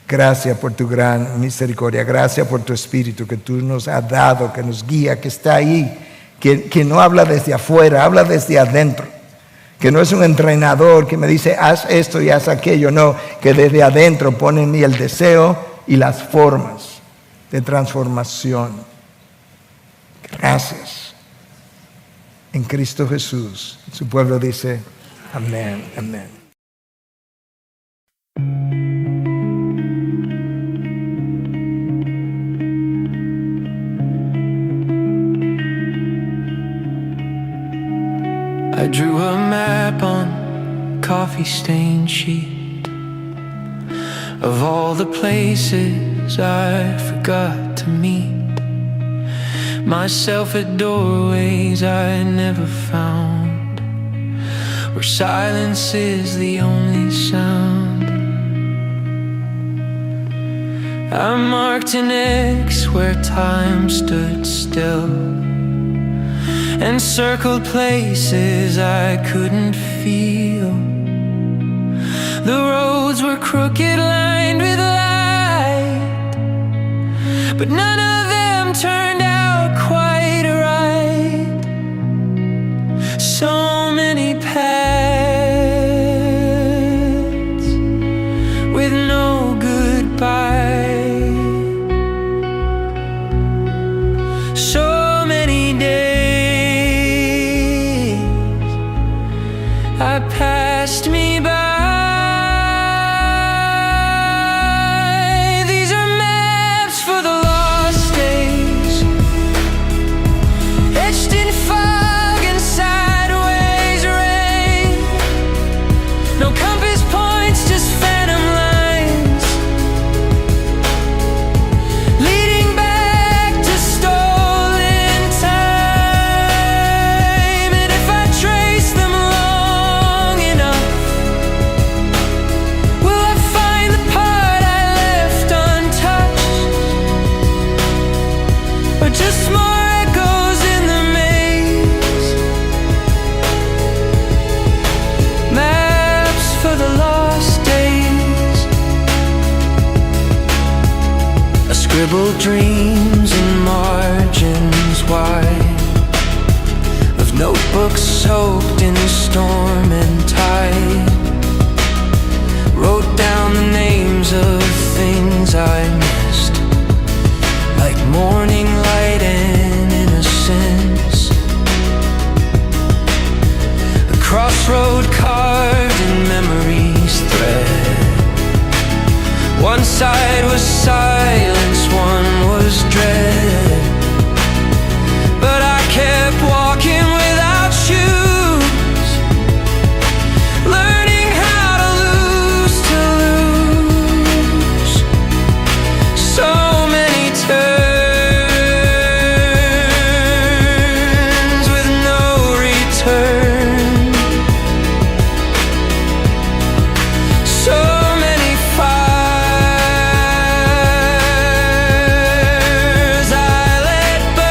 Gracias por tu gran misericordia. Gracias por tu Espíritu que tú nos has dado, que nos guía, que está ahí, que no habla desde afuera, habla desde adentro. Que no es un entrenador que me dice, haz esto y haz aquello. No, que desde adentro pone en mí el deseo y las formas de transformación. Gracias. En Cristo Jesús. Su pueblo dice, amén, amén. I drew a map on a coffee-stained sheet of all the places I forgot to meet myself, at doorways I never found, where silence is the only sound. I marked an X where time stood still, and circled places I couldn't feel. The roads were crooked, lined with light, but none of them turned out quite right. So many paths with no goodbye. So many days I passed me by. These are maps for the lost days, etched in fog and sideways rain. No compass points, just phantom lines, leading back to stolen time. And if I trace them long enough, will I find the part I left untouched, or just more echoes in the maze? Maps for the lost days. I scribbled dreams in margins wide of notebooks soaked in storm and tide. Wrote down the names of things I missed, like morning light and innocence. A crossroad carved in memory's thread. One side was silence, one was dread, but I kept walking without shoes, learning how to lose. So many turns with no return. So many fires I let burn.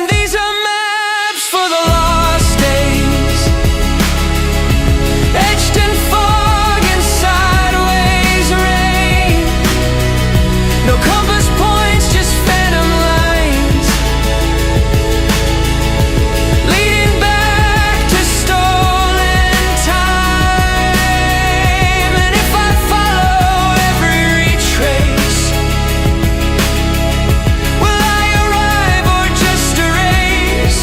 These are maps for the lost days, etched in fog and sideways rain. No compass points, just phantom lines, leading back to stolen time. And if I follow every retrace, will I arrive or just erase,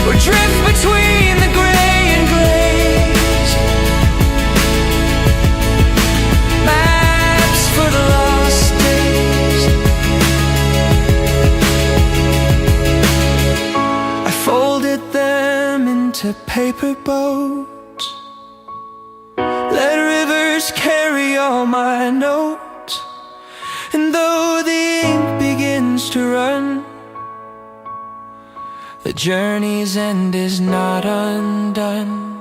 or drift between the gray and grays? Maps for the lost days. I folded them into paper boats, let rivers carry all my notes. And though the ink begins to run, the journey's end is not undone.